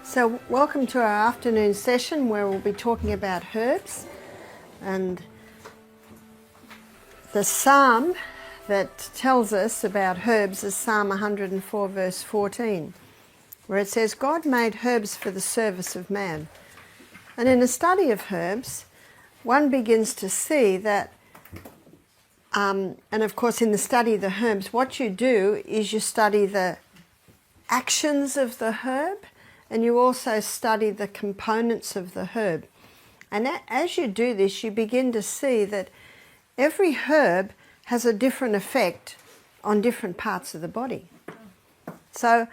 So welcome to our afternoon session where we'll be talking about herbs, and the psalm that tells us about herbs is Psalm 104 verse 14, where it says, God made herbs for the service of man. And in a study of herbs, one begins to see that, and of course in the study of the herbs, what you do is you study the actions of the herb, and you also study the components of the herb. And as you do this, you begin to see that every herb has a different effect on different parts of the body. So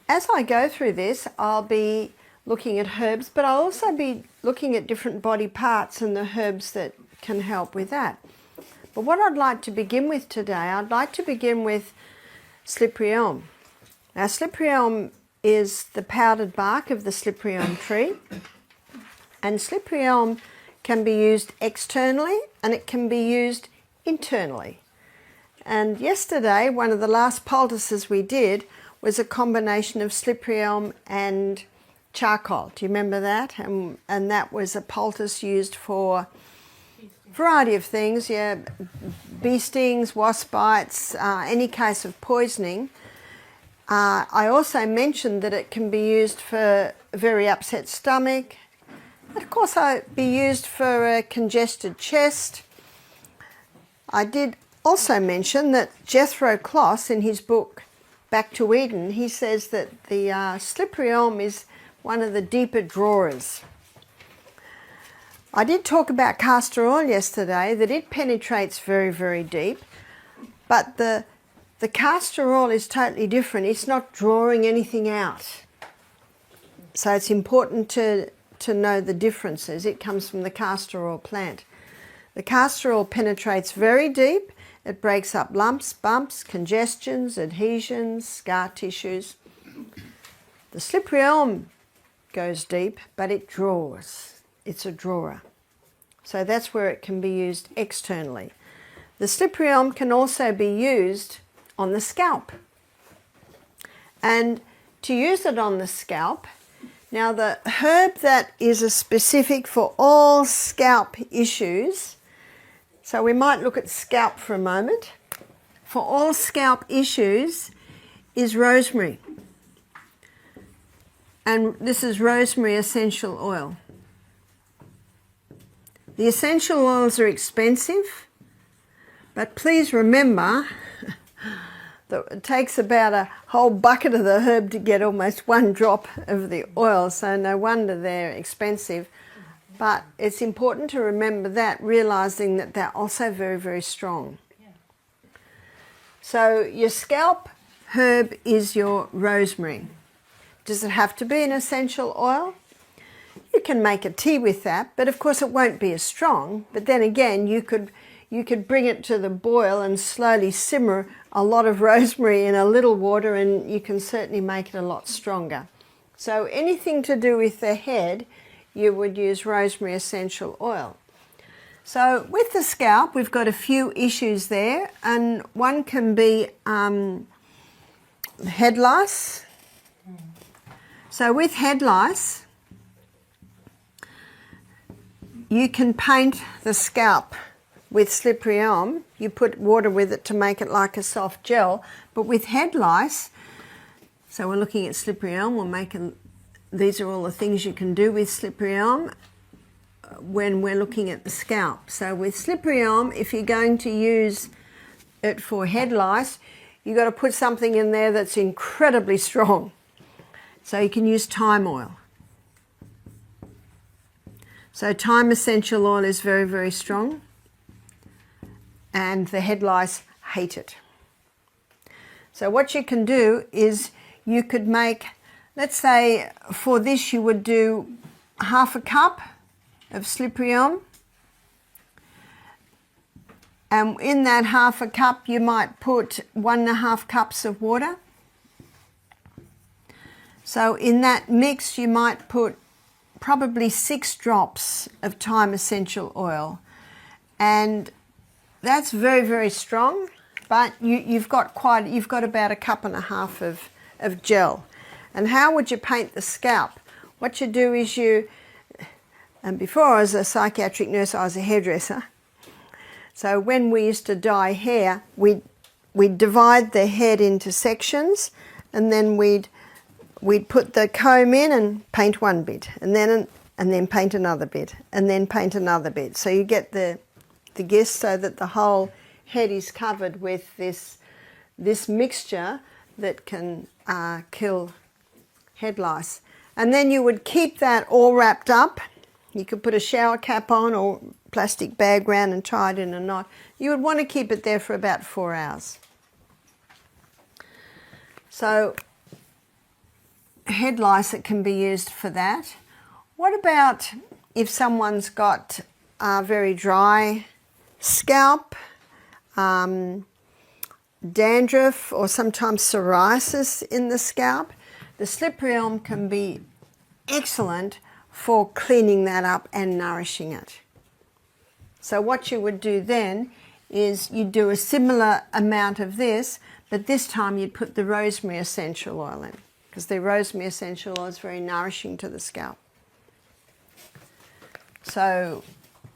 as I go through this, I'll be looking at herbs, but I'll also be looking at different body parts and the herbs that can help with that. But what I'd like to begin with today, I'd like to begin with slippery elm. Now, slippery elm is the powdered bark of the slippery elm tree, and slippery elm can be used externally and it can be used internally. And yesterday, one of the last poultices we did was a combination of slippery elm and charcoal. Do you remember that? And that was a poultice used for a variety of things, bee stings, wasp bites, any case of poisoning. I also mentioned that it can be used for a very upset stomach. Of course, it be used for a congested chest. I did also mention that Jethro Kloss, in his book Back to Eden, he says that the slippery elm is one of the deeper drawers. I did talk about castor oil yesterday, that it penetrates very, very deep, but the castor oil is totally different. It's not drawing anything out. So it's important to know the differences. It comes from the castor oil plant. The castor oil penetrates very deep. It breaks up lumps, bumps, congestions, adhesions, scar tissues. The slippery elm goes deep, but it draws. It's a drawer. So that's where it can be used externally. The slippery elm can also be used on the scalp. And to use it on the scalp, now the herb that is a specific for all scalp issues, so we might look at scalp for a moment, for all scalp issues is rosemary. And this is rosemary essential oil. The essential oils are expensive, but please remember it takes about a whole bucket of the herb to get almost one drop of the oil, so no wonder they're expensive. But it's important to remember that, realising that they're also very, very strong. Yeah. So your scalp herb is your rosemary. Does it have to be an essential oil? You can make a tea with that, but of course it won't be as strong. But then again, you could bring it to the boil and slowly simmer a lot of rosemary in a little water, and you can certainly make it a lot stronger. So anything to do with the head, you would use rosemary essential oil. So with the scalp, we've got a few issues there, and one can be head lice. So with head lice, you can paint the scalp with slippery elm. You put water with it to make it like a soft gel. But with head lice, so we're looking at slippery elm, these are all the things you can do with slippery elm when we're looking at the scalp. So with slippery elm, if you're going to use it for head lice, you've got to put something in there that's incredibly strong. So you can use thyme oil. So thyme essential oil is very, very strong, and the head lice hate it. So what you can do is you could make, let's say for this you would do half a cup of slippery elm, and in that half a cup you might put 1.5 cups of water. So in that mix you might put probably 6 drops of thyme essential oil, and that's very, very strong, but you've got about 1.5 cups of gel. And how would you paint the scalp? What you do is and before I was a psychiatric nurse, I was a hairdresser. So when we used to dye hair, we'd divide the head into sections, and then we'd put the comb in and paint one bit, and then paint another bit, and then paint another bit. So you get the gist, so that the whole head is covered with this mixture that can kill head lice. And then you would keep that all wrapped up. You could put a shower cap on or plastic bag round and tie it in a knot. You would want to keep it there for about 4 hours. So head lice, it can be used for that. What about if someone's got a very dry scalp, dandruff, or sometimes psoriasis in the scalp? The slippery elm can be excellent for cleaning that up and nourishing it. So what you would do then is you'd do a similar amount of this, but this time you'd put the rosemary essential oil in, because the rosemary essential oil is very nourishing to the scalp. So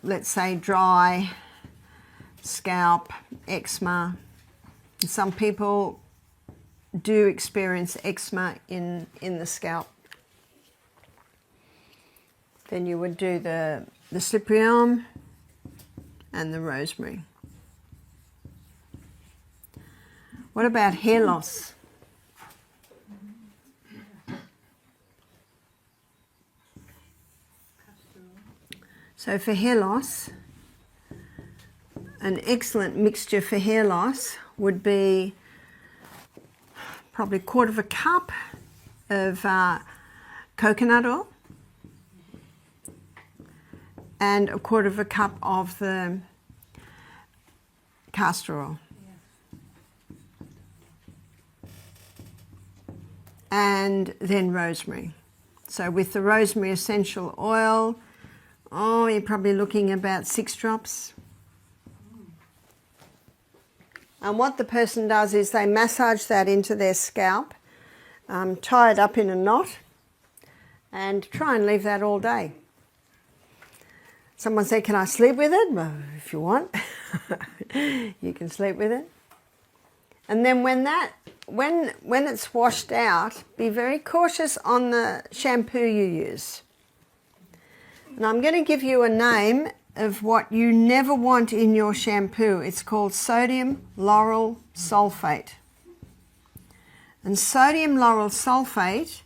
let's say dry scalp, eczema. Some people do experience eczema in the scalp. Then you would do the slippery elm and the rosemary. What about hair loss? So for hair loss, an excellent mixture for hair loss would be probably 1/4 cup of coconut oil and 1/4 cup of the castor oil. And then rosemary. So with the rosemary essential oil, you're probably looking about 6 drops. And what the person does is they massage that into their scalp, tie it up in a knot, and try and leave that all day. Someone said, can I sleep with it? Well, if you want, you can sleep with it. And then when it's washed out, be very cautious on the shampoo you use. And I'm going to give you a name of what you never want in your shampoo. It's called sodium lauryl sulfate. And sodium lauryl sulfate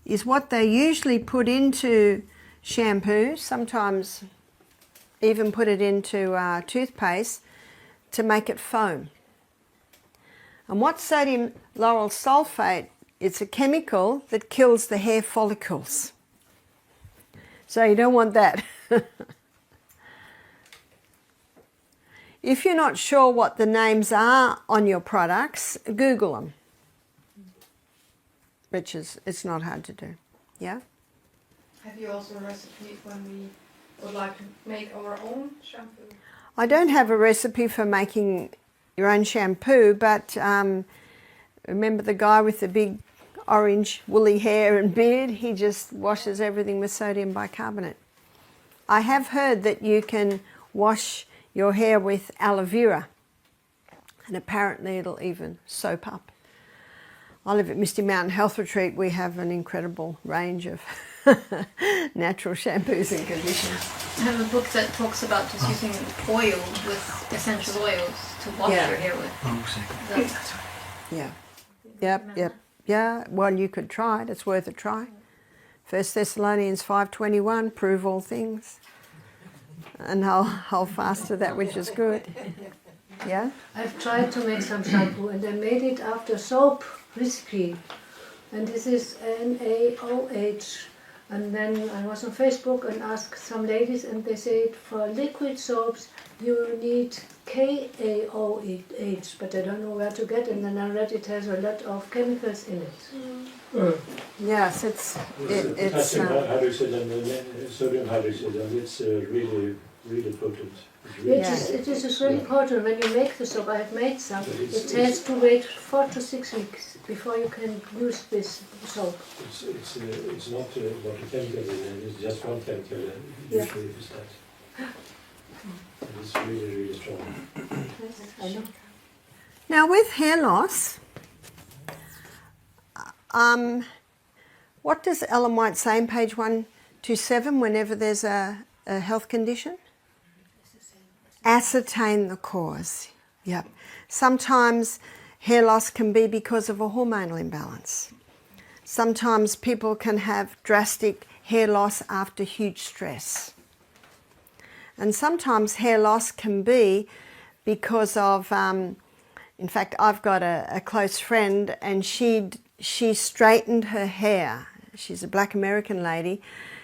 is what they usually put into shampoo, sometimes even put it into toothpaste to make it foam. And what sodium lauryl sulfate, it's a chemical that kills the hair follicles. So you don't want that. If you're not sure what the names are on your products, Google them. Which is, it's not hard to do. Yeah? Have you also a recipe when we would like to make our own shampoo? I don't have a recipe for making your own shampoo, but remember the guy with the big orange woolly hair and beard? He just washes everything with sodium bicarbonate. I have heard that you can wash your hair with aloe vera, and apparently it'll even soap up. I live at Misty Mountain Health Retreat. We have an incredible range of natural shampoos and conditioners. I have a book that talks about just using oil with essential oils to wash your hair with. Yeah, well, you could try it. It's worth a try. 1 Thessalonians 5:21, prove all things. And hold fast to that which is good. Yeah? I've tried to make some shampoo and I made it after soap recipe. And this is NaOH. And then I was on Facebook and asked some ladies and they said for liquid soaps you need KaOH, but I don't know where to get it. And then I read it has a lot of chemicals in it. Yes, it's Potassium hydroxide and sodium hydroxide, and it's really really potent. It's really It is really important when you make the soap. I have made some. It has to wait 4 to 6 weeks before you can use this soap. It's not what the chemical in it. It's just one chemical. Usually it is that. And it's really, really strong. Yes, I know. Now with hair loss, what does Ellen White say on page 127 whenever there's a health condition? Ascertain the cause. Yep. Sometimes hair loss can be because of a hormonal imbalance. Sometimes people can have drastic hair loss after huge stress. And sometimes hair loss can be because of, in fact, I've got a close friend and she straightened her hair. She's a black American lady.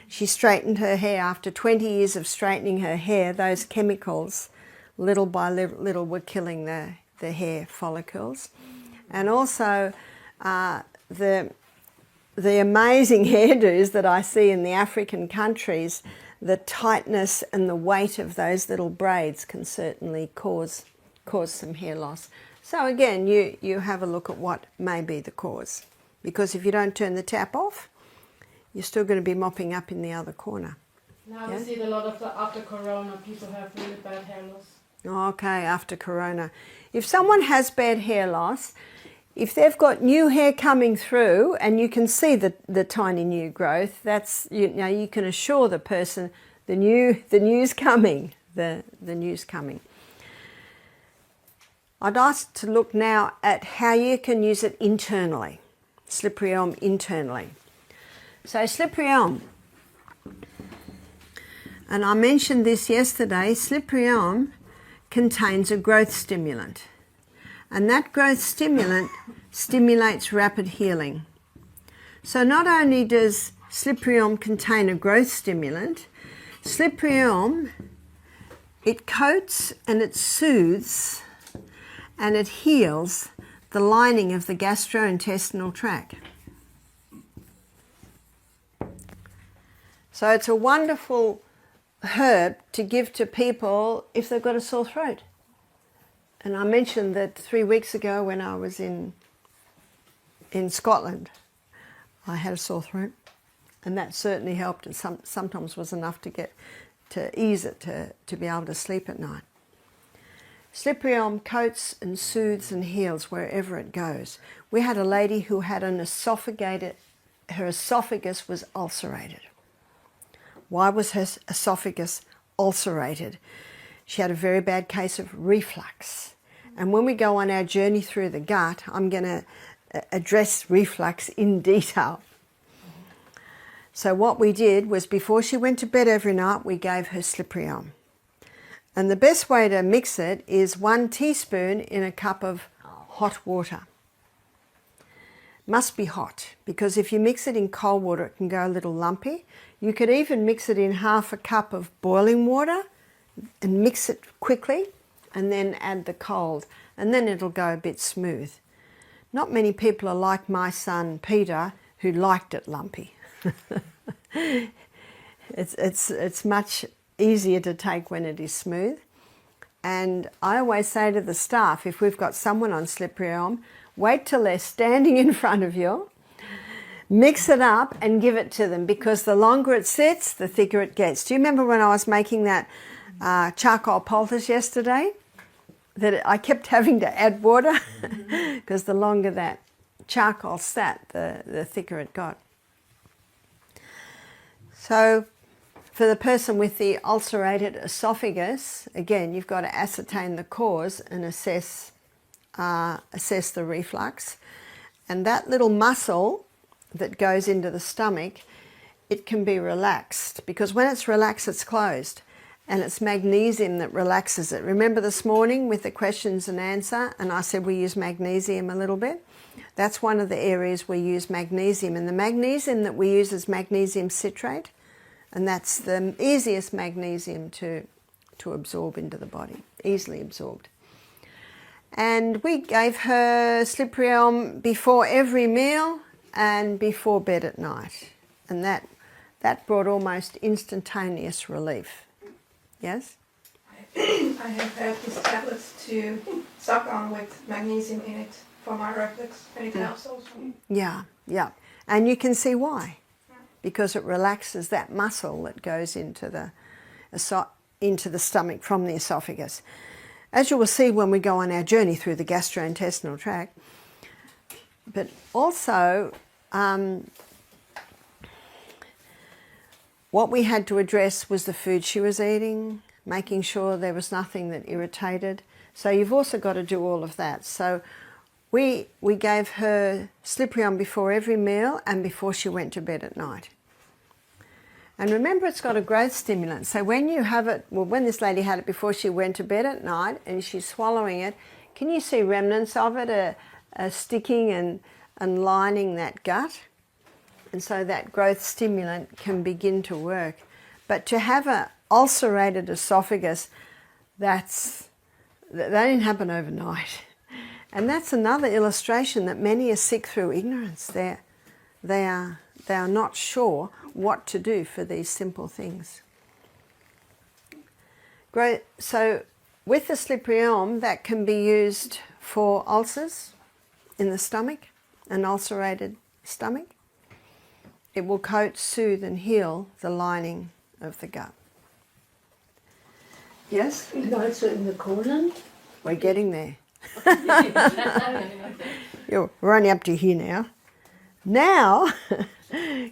She straightened her hair after 20 years of straightening her hair. Those chemicals, little by little, were killing the hair follicles. And also the amazing hairdos that I see in the African countries, the tightness and the weight of those little braids can certainly cause some hair loss. So again, you have a look at what may be the cause. Because if you don't turn the tap off, you're still going to be mopping up in the other corner. Now we see a lot of after Corona, people have really bad hair loss. Okay, after Corona. If someone has bad hair loss, if they've got new hair coming through and you can see the tiny new growth, that's, you can assure the person the new's coming. The new's coming. I'd ask to look now at how you can use it internally. Slippery elm internally. So slippery elm, and I mentioned this yesterday, slippery elm contains a growth stimulant, and that growth stimulant stimulates rapid healing. So not only does slippery elm contain a growth stimulant, slippery elm, it coats and it soothes and it heals the lining of the gastrointestinal tract. So it's a wonderful herb to give to people if they've got a sore throat. And I mentioned that 3 weeks ago when I was in Scotland, I had a sore throat, and that certainly helped, and sometimes was enough to ease it to be able to sleep at night. Slippery elm coats and soothes and heals wherever it goes. We had a lady who had her esophagus was ulcerated. Why was her esophagus ulcerated? She had a very bad case of reflux. And when we go on our journey through the gut, I'm going to address reflux in detail. So what we did was, before she went to bed every night, we gave her slippery elm. And the best way to mix it is 1 teaspoon in a cup of hot water. Must be hot, because if you mix it in cold water, it can go a little lumpy. You could even mix it in half a cup of boiling water and mix it quickly, and then add the cold, and then it'll go a bit smooth. Not many people are like my son Peter, who liked it lumpy. It's much easier to take when it is smooth. And I always say to the staff, if we've got someone on slippery elm, wait till they're standing in front of you, mix it up and give it to them, because the longer it sits, the thicker it gets. Do you remember when I was making that charcoal poultice yesterday, that I kept having to add water? Because the longer that charcoal sat, the thicker it got. So for the person with the ulcerated esophagus, again, you've got to ascertain the cause and assess the reflux. And that little muscle that goes into the stomach, it can be relaxed, because when it's relaxed, it's closed. And it's magnesium that relaxes it. Remember this morning with the questions and answer, and I said we use magnesium a little bit? That's one of the areas we use magnesium. And the magnesium that we use is magnesium citrate. And that's the easiest magnesium to absorb into the body, easily absorbed. And we gave her slippery elm before every meal and before bed at night. And that brought almost instantaneous relief. Yes? I have had these tablets to suck on with magnesium in it for my reflux, and it helps also. Yeah, yeah. And you can see why. Because it relaxes that muscle that goes into the stomach from the esophagus. As you will see when we go on our journey through the gastrointestinal tract. But also, what we had to address was the food she was eating, making sure there was nothing that irritated. So you've also got to do all of that. So we gave her Sliprion before every meal and before she went to bed at night. And remember, it's got a growth stimulant. So when you have it, well, when this lady had it before she went to bed at night and she's swallowing it, can you see remnants of it sticking and lining that gut? And so that growth stimulant can begin to work. But to have an ulcerated esophagus, that didn't happen overnight. And that's another illustration that many are sick through ignorance. They are not sure what to do for these simple things. Great. So with the Sliprion, that can be used for ulcers in the stomach, an ulcerated stomach. It will coat, soothe and heal the lining of the gut. Yes? And also in the colon. We're getting there. We're only up to here now. Now,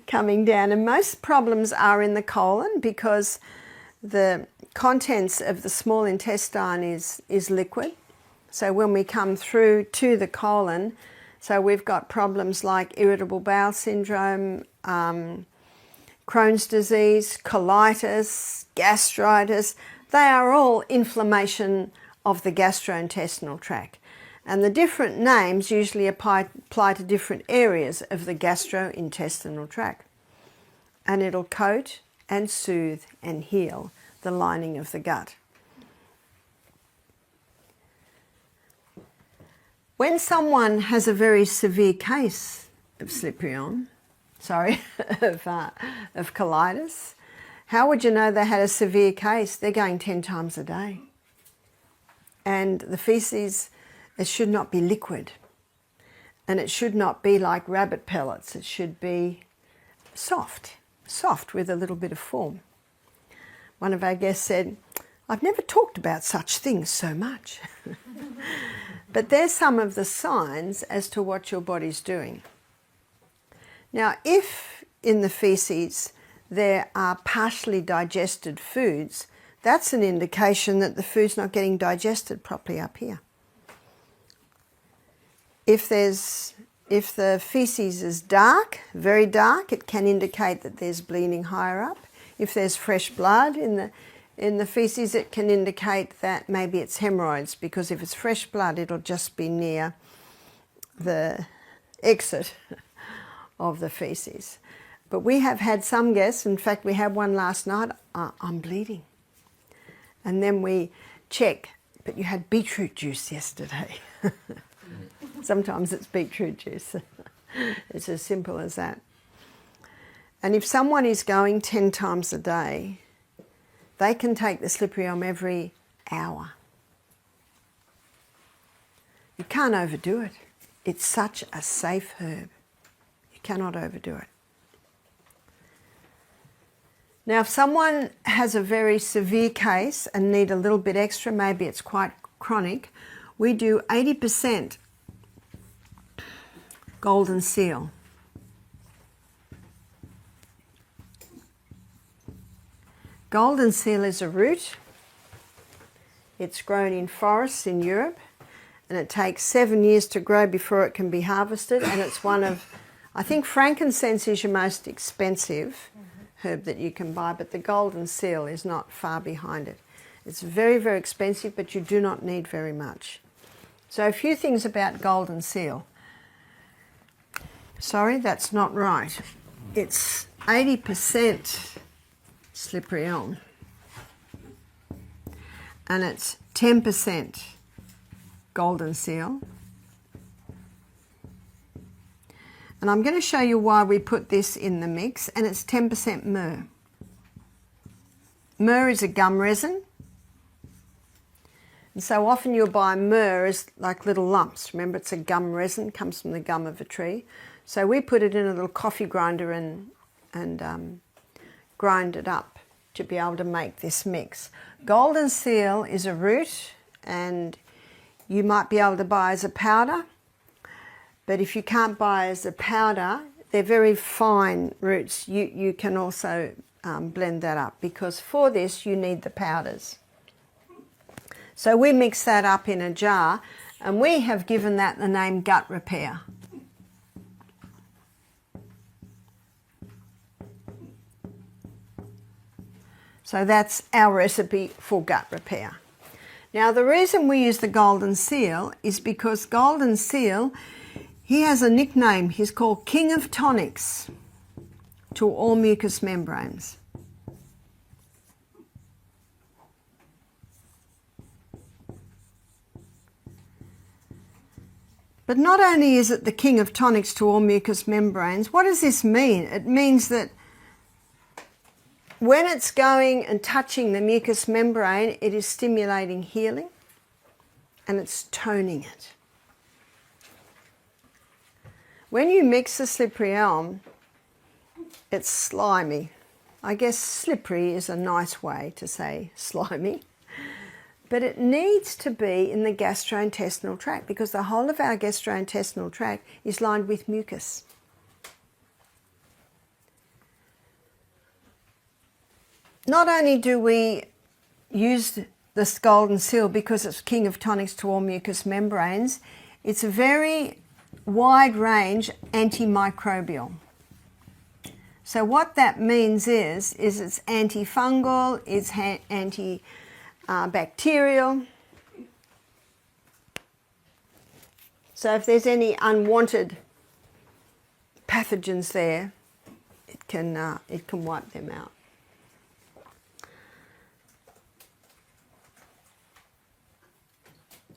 coming down, and most problems are in the colon because the contents of the small intestine is liquid. So when we come through to the colon, so we've got problems like irritable bowel syndrome, Crohn's disease, colitis, gastritis. They are all inflammation of the gastrointestinal tract. And the different names usually apply to different areas of the gastrointestinal tract. And it'll coat and soothe and heal the lining of the gut. When someone has a very severe case of Sliprion, of colitis, how would you know they had a severe case? They're going 10 times a day. And the feces, it should not be liquid. And it should not be like rabbit pellets. It should be soft with a little bit of form. One of our guests said, "I've never talked about such things so much." But there's some of the signs as to what your body's doing. Now, if in the feces there are partially digested foods, that's an indication that the food's not getting digested properly up here. If the feces is dark, very dark, it can indicate that there's bleeding higher up. If there's fresh blood in the feces, it can indicate that maybe it's hemorrhoids, because if it's fresh blood, it'll just be near the exit of the feces. But we have had some guests, in fact we had one last night, "I'm bleeding." And then we check, "But you had beetroot juice yesterday." Sometimes it's beetroot juice. It's as simple as that. And if someone is going 10 times a day, they can take the Sliprion every hour. You can't overdo it. It's such a safe herb. You cannot overdo it. Now, if someone has a very severe case and need a little bit extra, maybe it's quite chronic, we do 80% golden seal. Golden seal is a root. It's grown in forests in Europe, and it takes 7 years to grow before it can be harvested, and it's one of, I think frankincense is your most expensive herb that you can buy, but the golden seal is not far behind it. It's very, very expensive, but you do not need very much. So a few things about golden seal. Sorry, that's not right. It's 80% Sliprion, and it's 10% golden seal. And I'm going to show you why we put this in the mix, and it's 10% myrrh. Myrrh is a gum resin. And so often you'll buy myrrh as like little lumps. Remember, it's a gum resin, comes from the gum of a tree. So we put it in a little coffee grinder and grind it up to be able to make this mix. Golden seal is a root, and you might be able to buy as a powder. But if you can't buy as a powder, they're very fine roots. You can also blend that up, because for this you need the powders. So we mix that up in a jar, and we have given that the name gut repair. So that's our recipe for gut repair. Now the reason we use the golden seal is because golden seal, he has a nickname. He's called King of Tonics to all mucous membranes. But not only is it the king of tonics to all mucous membranes, what does this mean? It means that when it's going and touching the mucous membrane, it is stimulating healing and it's toning it. When you mix the slippery elm, it's slimy. I guess slippery is a nice way to say slimy. But it needs to be in the gastrointestinal tract, because the whole of our gastrointestinal tract is lined with mucus. Not only do we use this golden seal because it's king of tonics to all mucous membranes, it's a very wide range antimicrobial. So what that means is it's antifungal, it's antibacterial. So if there's any unwanted pathogens there, it can wipe them out.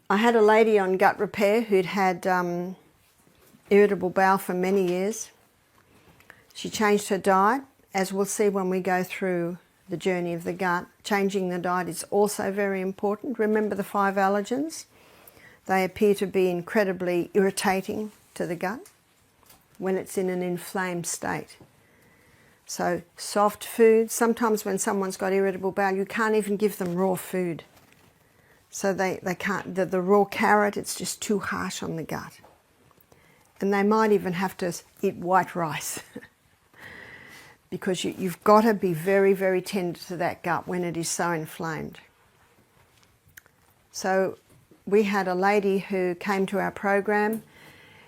I had a lady on gut repair who'd had irritable bowel for many years. She changed her diet, as we'll see when we go through the journey of the gut. Changing the diet is also very important. Remember the 5 allergens? They appear to be incredibly irritating to the gut when it's in an inflamed state. So soft food, sometimes when someone's got irritable bowel, you can't even give them raw food. So they can't, the raw carrot, it's just too harsh on the gut. And they might even have to eat white rice because you've got to be very, very tender to that gut when it is so inflamed. So we had a lady who came to our program.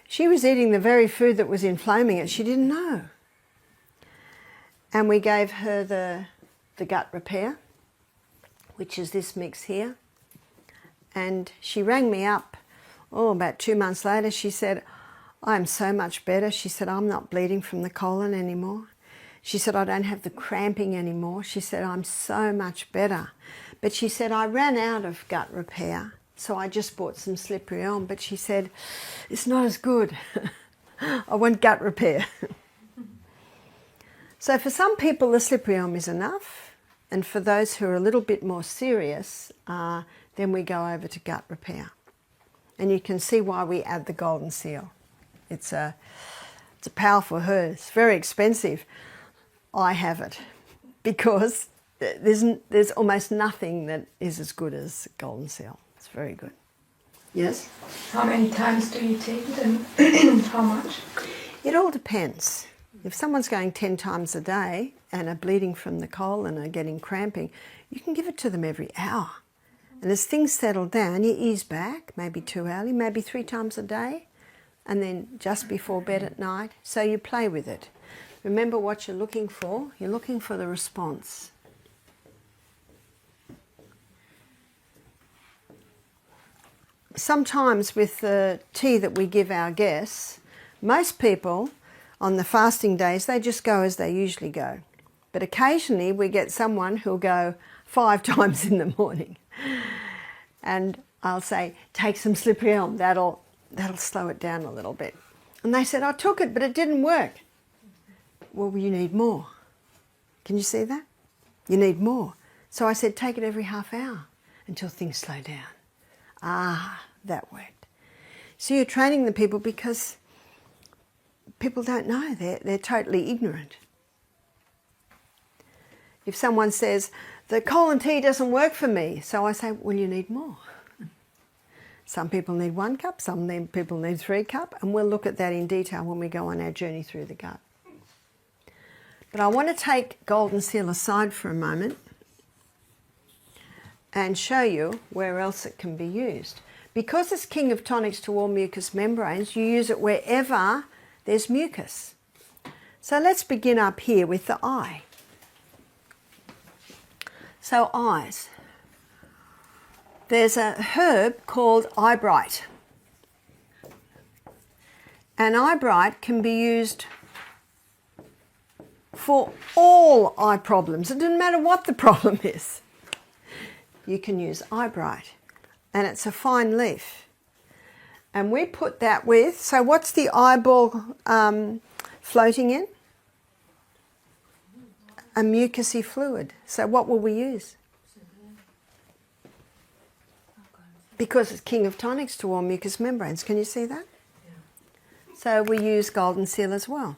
She was eating the very food that was inflaming it. She didn't know. And we gave her the gut repair, which is this mix here. And she rang me up, about 2 months later. She said, I'm so much better. She said, I'm not bleeding from the colon anymore. She said, I don't have the cramping anymore. She said, I'm so much better. But she said, I ran out of gut repair, so I just bought some slippery elm. But she said, it's not as good. I want gut repair. So for some people, the slippery elm is enough. And for those who are a little bit more serious, then we go over to gut repair. And you can see why we add the golden seal. It's a powerful herb. It's very expensive. I have it because there's almost nothing that is as good as golden seal. It's very good. Yes? How many times do you take it and how much? It all depends. If someone's going 10 times a day and are bleeding from the colon and are getting cramping, you can give it to them every hour. And as things settle down, you ease back, maybe 2 hourly, maybe 3 times a day, and then just before bed at night. So you play with it. Remember what you're looking for. You're looking for the response. Sometimes with the tea that we give our guests, most people on the fasting days, they just go as they usually go. But occasionally we get someone who'll go 5 times in the morning. And I'll say, take some slippery elm, that'll slow it down a little bit. And they said, I took it, but it didn't work. Well, you need more. Can you see that? You need more. So I said, take it every half hour until things slow down. Ah, that worked. So you're training the people because people don't know. They're totally ignorant. If someone says, the colon tea doesn't work for me, so I say, well, you need more. Some people need 1 cup, people need 3 cups, and we'll look at that in detail when we go on our journey through the gut. But I want to take golden seal aside for a moment and show you where else it can be used. Because it's king of tonics to all mucous membranes, you use it wherever there's mucus. So let's begin up here with the eye. So eyes. There's a herb called eyebright. And eyebright can be used for all eye problems. It doesn't matter what the problem is. You can use eyebright. And it's a fine leaf. And we put that with, so what's the eyeball floating in? A mucousy fluid. So what will we use? Because it's king of tonics to all mucous membranes. Can you see that? Yeah. So we use golden seal as well.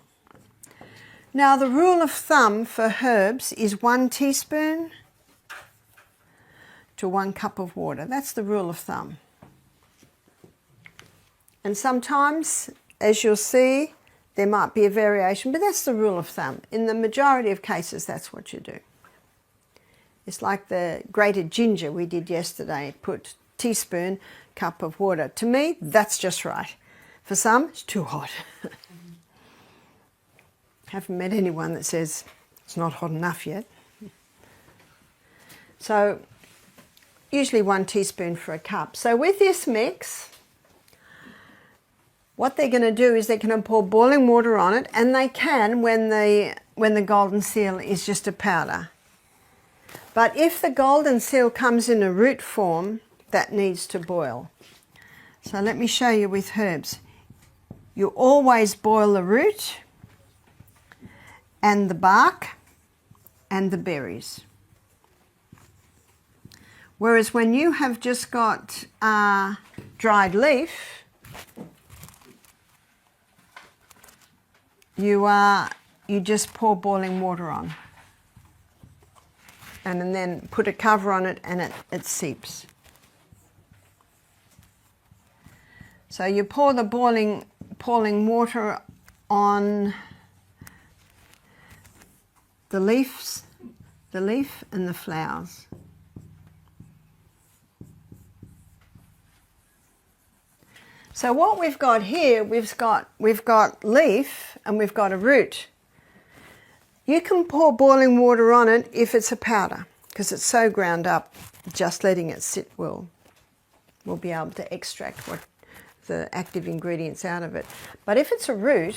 Now the rule of thumb for herbs is 1 teaspoon to 1 cup of water. That's the rule of thumb. And sometimes, as you'll see, there might be a variation, but that's the rule of thumb. In the majority of cases, that's what you do. It's like the grated ginger we did yesterday. Put teaspoon, cup of water. To me, that's just right. For some, it's too hot. Haven't met anyone that says it's not hot enough yet. So, usually 1 teaspoon for a cup. So with this mix, what they're going to do is they're going to pour boiling water on it, and they can when the golden seal is just a powder. But if the golden seal comes in a root form, that needs to boil. So let me show you with herbs. You always boil the root and the bark and the berries. Whereas when you have just got dried leaf, you just pour boiling water on. And then put a cover on it and it seeps. So you pour the boiling water on the leaf and the flowers. So what we've got here, we've got leaf and we've got a root. You can pour boiling water on it if it's a powder, because it's so ground up, just letting it sit will be able to extract what the active ingredients out of it. But if it's a root,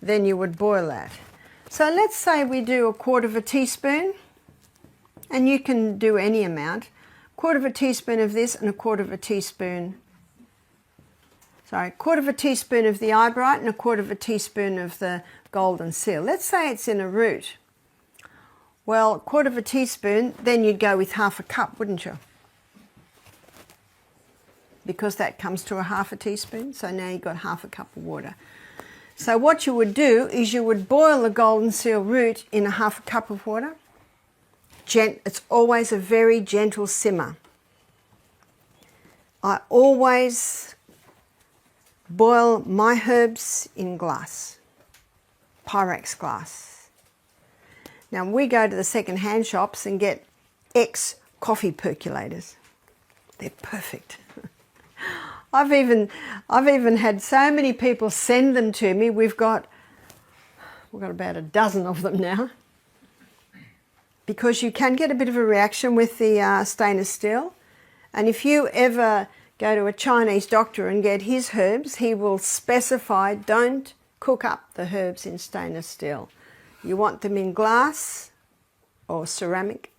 then you would boil that. So let's say we do 1/4 teaspoon, and you can do any amount. 1/4 teaspoon of this and 1/4 teaspoon, 1/4 teaspoon of the eyebright and 1/4 teaspoon of the golden seal. Let's say it's in a root. Well, 1/4 teaspoon, then you'd go with 1/2 cup, wouldn't you? Because that comes to 1/2 teaspoon, so now you've got 1/2 cup of water. So what you would do is you would boil the golden seal root in 1/2 cup of water. It's always a very gentle simmer. I always boil my herbs in glass, Pyrex glass. Now we go to the second-hand shops and get X coffee percolators. They're perfect. I've even had so many people send them to me. We've got about a dozen of them now. Because you can get a bit of a reaction with the stainless steel. And if you ever go to a Chinese doctor and get his herbs, he will specify, don't cook up the herbs in stainless steel. You want them in glass or ceramic.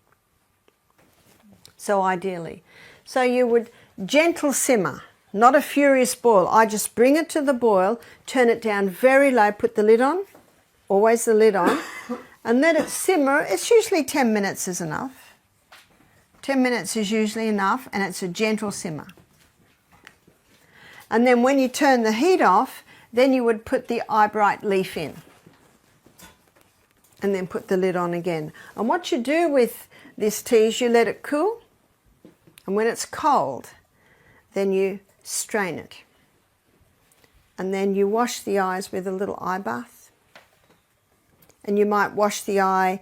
So ideally. So you would gentle simmer, not a furious boil. I just bring it to the boil, turn it down very low, put the lid on, always the lid on, and let it simmer. It's usually 10 minutes is enough. 10 minutes is usually enough, and it's a gentle simmer. And then when you turn the heat off, then you would put the eyebright leaf in. And then put the lid on again. And what you do with this tea is you let it cool. And when it's cold, then you strain it. And then you wash the eyes with a little eye bath. And you might wash the eye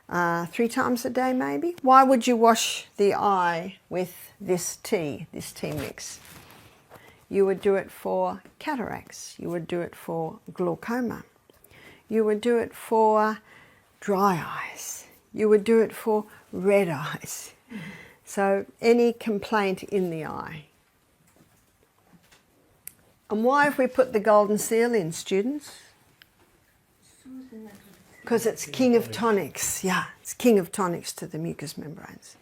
3 times a day maybe. Why would you wash the eye with this tea mix? You would do it for cataracts. You would do it for glaucoma. You would do it for dry eyes. You would do it for red eyes. So any complaint in the eye. And why have we put the golden seal in, students? Because it's king of tonics. Yeah, it's king of tonics to the mucous membranes.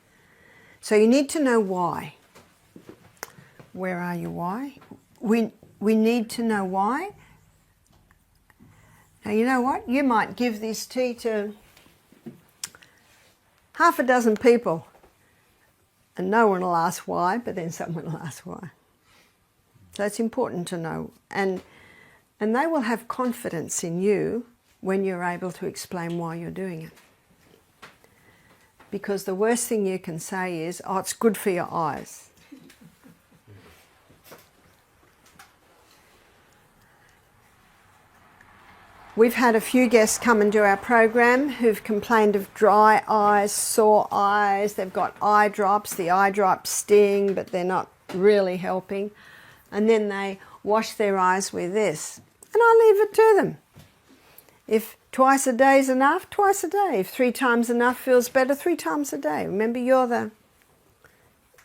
So you need to know why. Where are you? Why? We need to know why. Now, you know what? You might give this tea to half a dozen people and no one will ask why, but then someone will ask why. So it's important to know. And they will have confidence in you when you're able to explain why you're doing it. Because the worst thing you can say is, oh, it's good for your eyes. We've had a few guests come and do our program who've complained of dry eyes, sore eyes. They've got eye drops. The eye drops sting, but they're not really helping. And then they wash their eyes with this. And I leave it to them. If twice a day is enough, twice a day. If 3 times enough feels better, 3 times a day. Remember,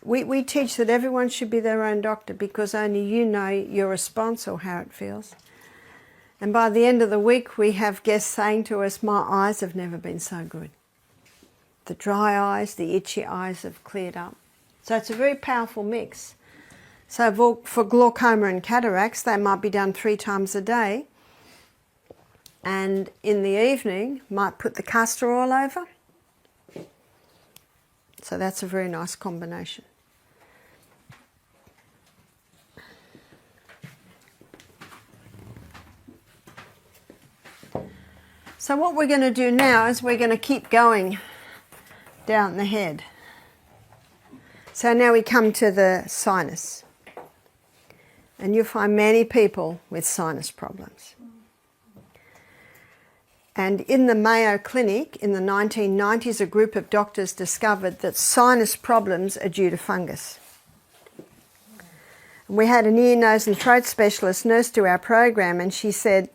we teach that everyone should be their own doctor because only you know your response or how it feels. And by the end of the week, we have guests saying to us, my eyes have never been so good. The dry eyes, the itchy eyes have cleared up. So it's a very powerful mix. So for glaucoma and cataracts, they might be done 3 times a day. And in the evening, might put the castor oil over. So that's a very nice combination. So what we're going to do now is we're going to keep going down the head. So now we come to the sinus. And you'll find many people with sinus problems. And in the Mayo Clinic in the 1990s, a group of doctors discovered that sinus problems are due to fungus. And we had an ear, nose and throat specialist nurse do our program, and she said,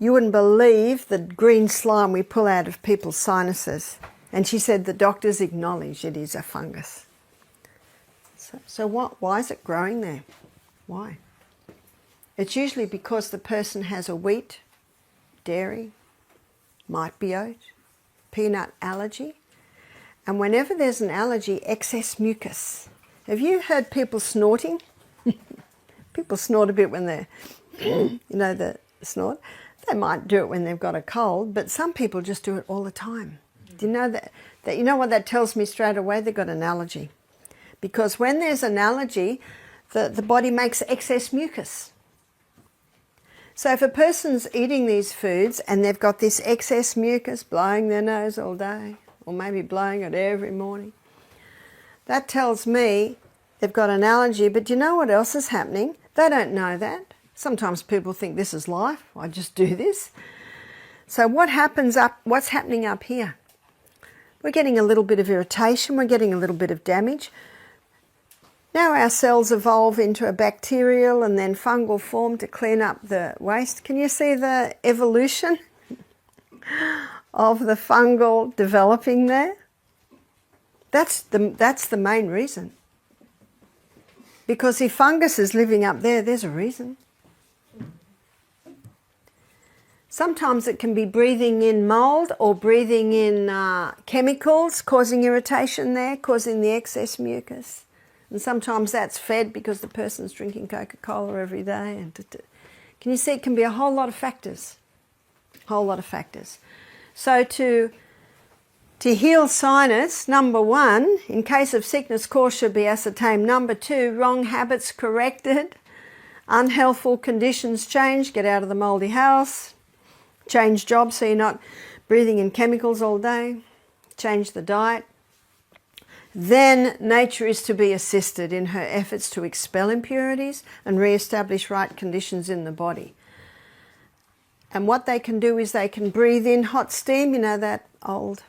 you wouldn't believe the green slime we pull out of people's sinuses. And she said the doctors acknowledge it is a fungus. So why is it growing there? Why? It's usually because the person has a wheat, dairy, might be oat, peanut allergy. And whenever there's an allergy, excess mucus. Have you heard people snorting? People snort a bit when they're, the snort. They might do it when they've got a cold, but some people just do it all the time. Do you know that you know what that tells me straight away? They've got an allergy. Because when there's an allergy, the body makes excess mucus. So if a person's eating these foods and they've got this excess mucus, blowing their nose all day, or maybe blowing it every morning, that tells me they've got an allergy. But do you know what else is happening? They don't know that. Sometimes people think this is life. I just do this. So what's happening up here? We're getting a little bit of irritation. We're getting a little bit of damage. Now our cells evolve into a bacterial and then fungal form to clean up the waste. Can you see the evolution of the fungal developing there? That's the main reason. Because if fungus is living up there, there's a reason. Sometimes it can be breathing in mould or breathing in chemicals, causing irritation there, causing the excess mucus. And sometimes that's fed because the person's drinking Coca-Cola every day. And can you see it can be a whole lot of factors? Whole lot of factors. So to To heal sinus, number 1, in case of sickness, cause should be ascertained. Number 2, wrong habits corrected. Unhealthful conditions changed. Get out of the mouldy house. Change jobs so you're not breathing in chemicals all day. Change the diet. Then nature is to be assisted in her efforts to expel impurities and re-establish right conditions in the body. And what they can do is they can breathe in hot steam, you know, that old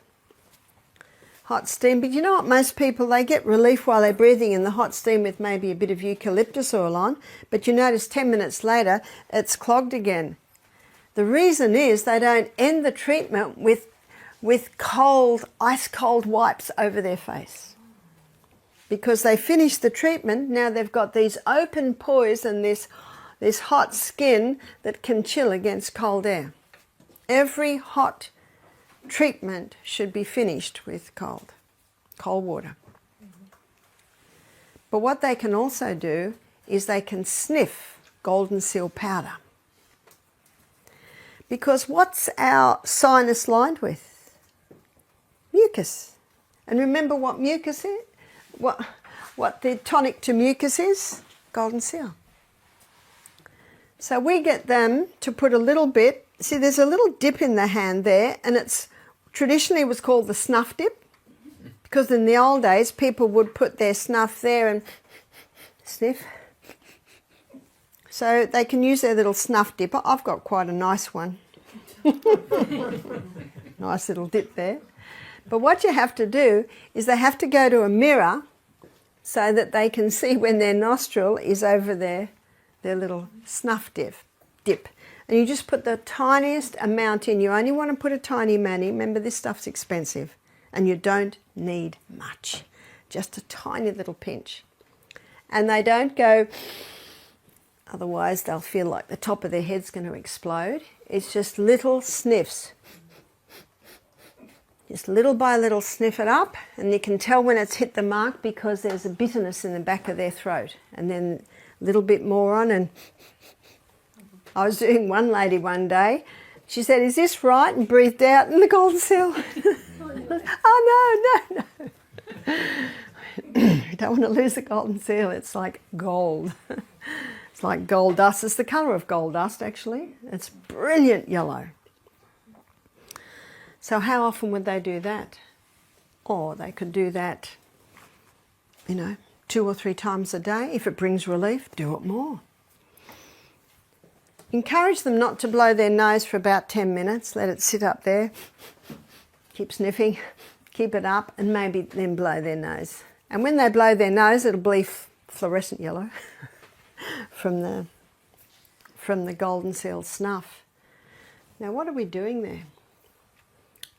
hot steam. But you know what, most people, they get relief while they're breathing in the hot steam with maybe a bit of eucalyptus oil on, but you notice 10 minutes later it's clogged again. The reason is they don't end the treatment with cold, ice cold wipes over their face. Because they finish the treatment, now they've got these open pores and this hot skin that can chill against cold air. Every hot treatment should be finished with cold water. But what they can also do is they can sniff golden seal powder. Because what's our sinus lined with? Mucus. And remember what mucus is? What the tonic to mucus is? Golden seal. So we get them to put a little bit, see there's a little dip in the hand there, and it's traditionally was called the snuff dip, because in the old days people would put their snuff there and sniff. So they can use their little snuff dipper. I've got quite a nice one. Nice little dip there. But what you have to do is they have to go to a mirror so that they can see when their nostril is over their little snuff dip. And you just put the tiniest amount in. You only want to put a tiny amount in. Remember, this stuff's expensive. And you don't need much. Just a tiny little pinch. And they don't go, otherwise they'll feel like the top of their head's going to explode. It's just little sniffs. Just little by little sniff it up, and you can tell when it's hit the mark because there's a bitterness in the back of their throat. And then a little bit more on, and I was doing one lady one day. She said, "Is this right?" and breathed out, and the golden seal. Oh, no. You don't want to lose the golden seal. It's like gold. It's like gold dust. It's the colour of gold dust, actually. It's brilliant yellow. So how often would they do that? Or they could do that, 2 or 3 times a day. If it brings relief, do it more. Encourage them not to blow their nose for about 10 minutes. Let it sit up there. Keep sniffing. Keep it up, and maybe then blow their nose. And when they blow their nose, it'll be fluorescent yellow from the golden seal snuff. Now, what are we doing there?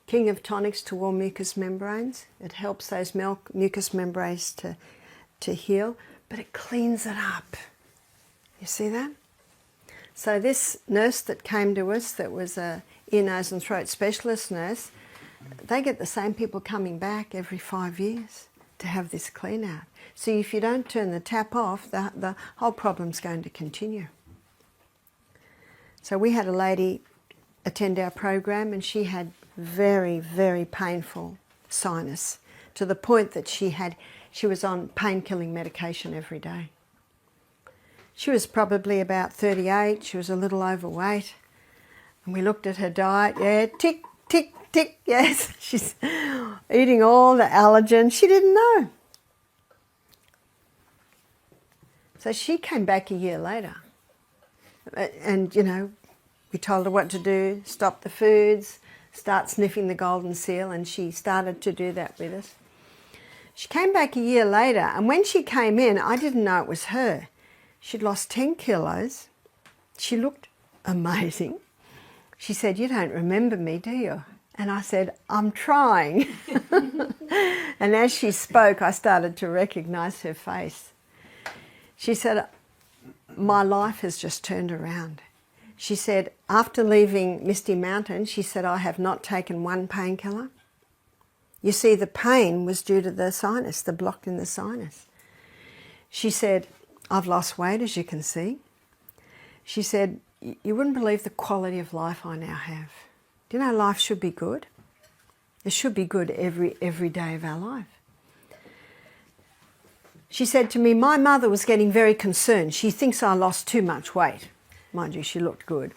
King of tonics to all mucous membranes. It helps those mucous membranes to heal, but it cleans it up. You see that? So this nurse that came to us, that was a ear, nose and throat specialist nurse, they get the same people coming back every 5 years to have this clean out. So if you don't turn the tap off, the whole problem's going to continue. So we had a lady attend our program, and she had very, very painful sinus, to the point that she was on pain-killing medication every day. She was probably about 38, she was a little overweight, and we looked at her diet, tick, tick, tick, yes, she's eating all the allergens. She didn't know. So she came back a year later, and we told her what to do, stop the foods, start sniffing the golden seal, and she started to do that with us. She came back a year later, and when she came in, I didn't know it was her. She'd lost 10 kilos. She looked amazing. She said, "You don't remember me, do you?" And I said, "I'm trying." And as she spoke, I started to recognise her face. She said, "My life has just turned around." She said, after leaving Misty Mountain, she said, "I have not taken one painkiller." You see, the pain was due to the sinus, the block in the sinus. She said, "I've lost weight, as you can see." She said, "You wouldn't believe the quality of life I now have. Do you know life should be good? It should be good every day of our life. She said to me, my mother was getting very concerned. She thinks I lost too much weight. Mind you, she looked good.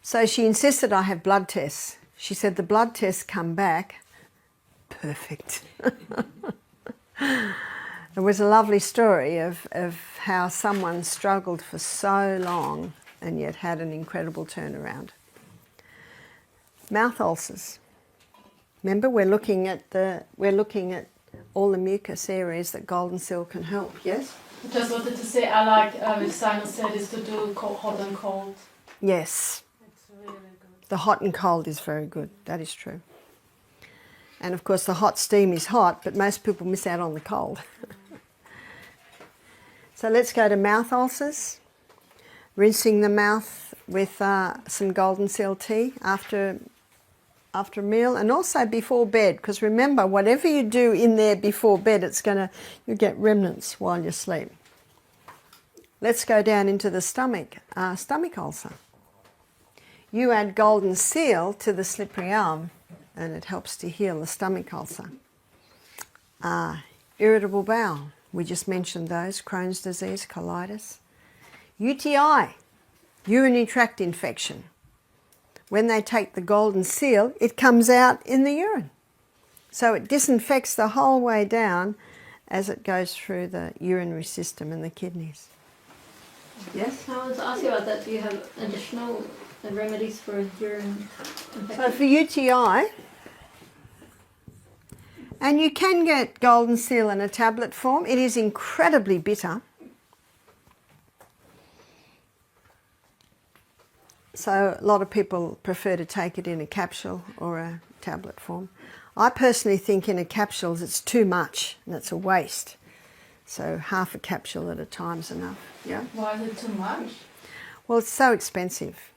So she insisted I have blood tests. She said the blood tests come back perfect. It was a lovely story of how someone struggled for so long and yet had an incredible turnaround. Mouth ulcers. Remember, we're looking at all the mucus areas that golden seal can help. Yes. I just wanted to say I like with sinusitis to do hot and cold. Yes. It's really good. The hot and cold is very good. That is true. And of course, the hot steam is hot, but most people miss out on the cold. So let's go to mouth ulcers. Rinsing the mouth with some golden seal tea after a meal, and also before bed, because remember, whatever you do in there before bed, you get remnants while you sleep. Let's go down into the stomach ulcer. You add golden seal to the slippery elm and it helps to heal the stomach ulcer. Irritable bowel, we just mentioned those, Crohn's disease, colitis. UTI, urinary tract infection. When they take the golden seal, it comes out in the urine. So it disinfects the whole way down as it goes through the urinary system and the kidneys. Yes? I want to ask you about that. Do you have additional remedies for urine infection? So for UTI, and you can get golden seal in a tablet form. It is incredibly bitter. So a lot of people prefer to take it in a capsule or a tablet form. I personally think in a capsule it's too much and it's a waste. So half a capsule at a time is enough. Yeah. Why is it too much? Well, it's so expensive.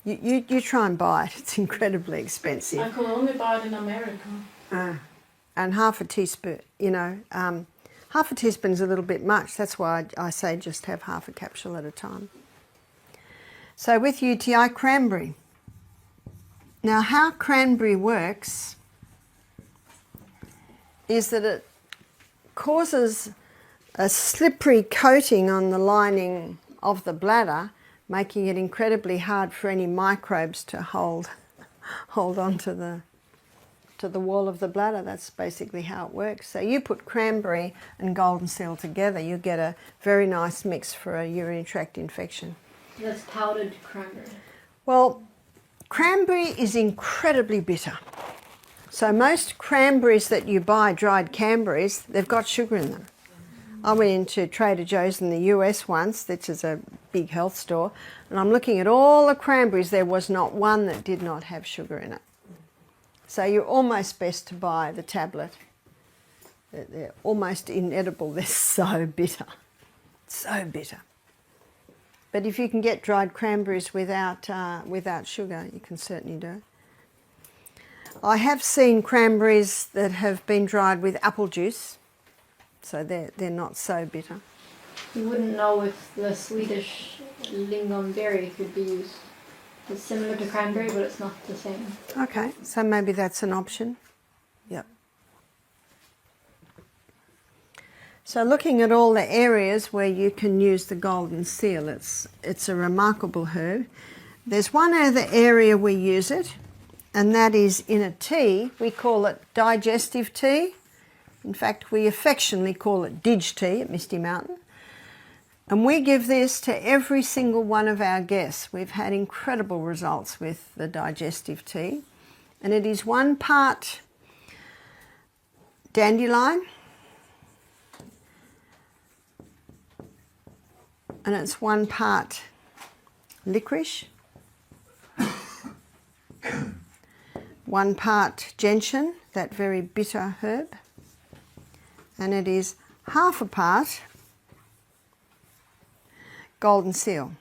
You try and buy it. It's incredibly expensive. I could only buy it in America. And half a teaspoon, half a teaspoon is a little bit much. That's why I say just have half a capsule at a time. So with UTI, cranberry. Now how cranberry works is that it causes a slippery coating on the lining of the bladder, making it incredibly hard for any microbes to hold on to the wall of the bladder. That's basically how it works. So you put cranberry and golden seal together, you get a very nice mix for a urinary tract infection. That's powdered cranberry. Well, cranberry is incredibly bitter. So most cranberries that you buy, dried cranberries, they've got sugar in them. I went into Trader Joe's in the US once, which is a big health store, and I'm looking at all the cranberries. There was not one that did not have sugar in it. So you're almost best to buy the tablet. They're almost inedible. They're so bitter. So bitter. But if you can get dried cranberries without sugar, you can certainly do it. I have seen cranberries that have been dried with apple juice, so they're not so bitter. You wouldn't know if the Swedish lingonberry could be used. It's similar to cranberry, but it's not the same. Okay, so maybe that's an option. Yep. So looking at all the areas where you can use the golden seal, it's a remarkable herb. There's one other area we use it, and that is in a tea. We call it digestive tea. In fact, we affectionately call it dig tea at Misty Mountain. And we give this to every single one of our guests. We've had incredible results with the digestive tea. And it is 1 part dandelion, and it's 1 part licorice, 1 part gentian, that very bitter herb, and it is half a part golden seal.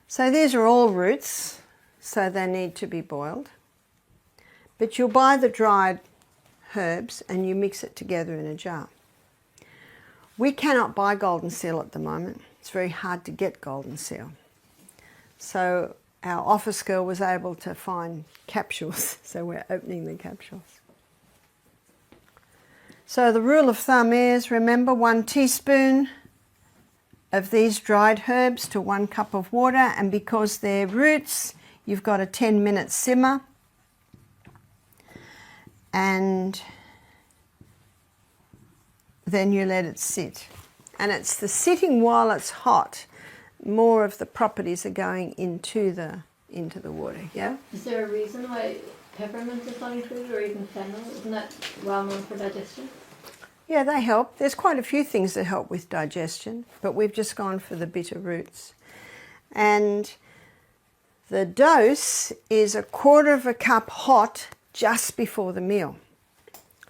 So these are all roots, so they need to be boiled. But you'll buy the dried herbs and you mix it together in a jar. We cannot buy golden seal at the moment. It's very hard to get golden seal. So our office girl was able to find capsules, so we're opening the capsules. So the rule of thumb is, remember, 1 teaspoon of these dried herbs to 1 cup of water, and because they're roots, you've got a 10-minute simmer, and then you let it sit. And it's the sitting while it's hot, more of the properties are going into the water, yeah? Is there a reason why peppermint is not included, or even fennel? Isn't that well known for digestion? Yeah, they help. There's quite a few things that help with digestion, but we've just gone for the bitter roots. And the dose is 1/4 cup hot just before the meal.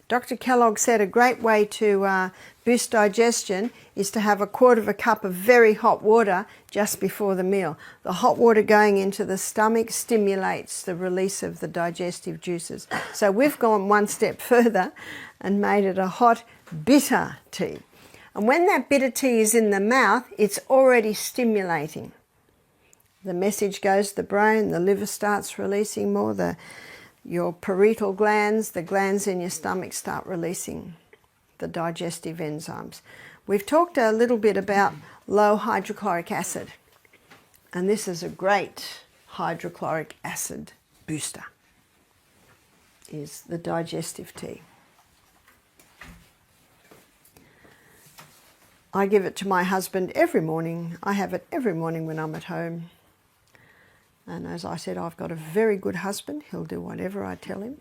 Dr. Kellogg said a great way to boost digestion is to have 1/4 cup of very hot water just before the meal. The hot water going into the stomach stimulates the release of the digestive juices. So we've gone one step further and made it a hot, bitter tea. And when that bitter tea is in the mouth, it's already stimulating. The message goes to the brain, the liver starts releasing more, your parietal glands, the glands in your stomach start releasing the digestive enzymes. We've talked a little bit about low hydrochloric acid, and this is a great hydrochloric acid booster, is the digestive tea. I give it to my husband every morning. I have it every morning when I'm at home. And as I said, I've got a very good husband. He'll do whatever I tell him.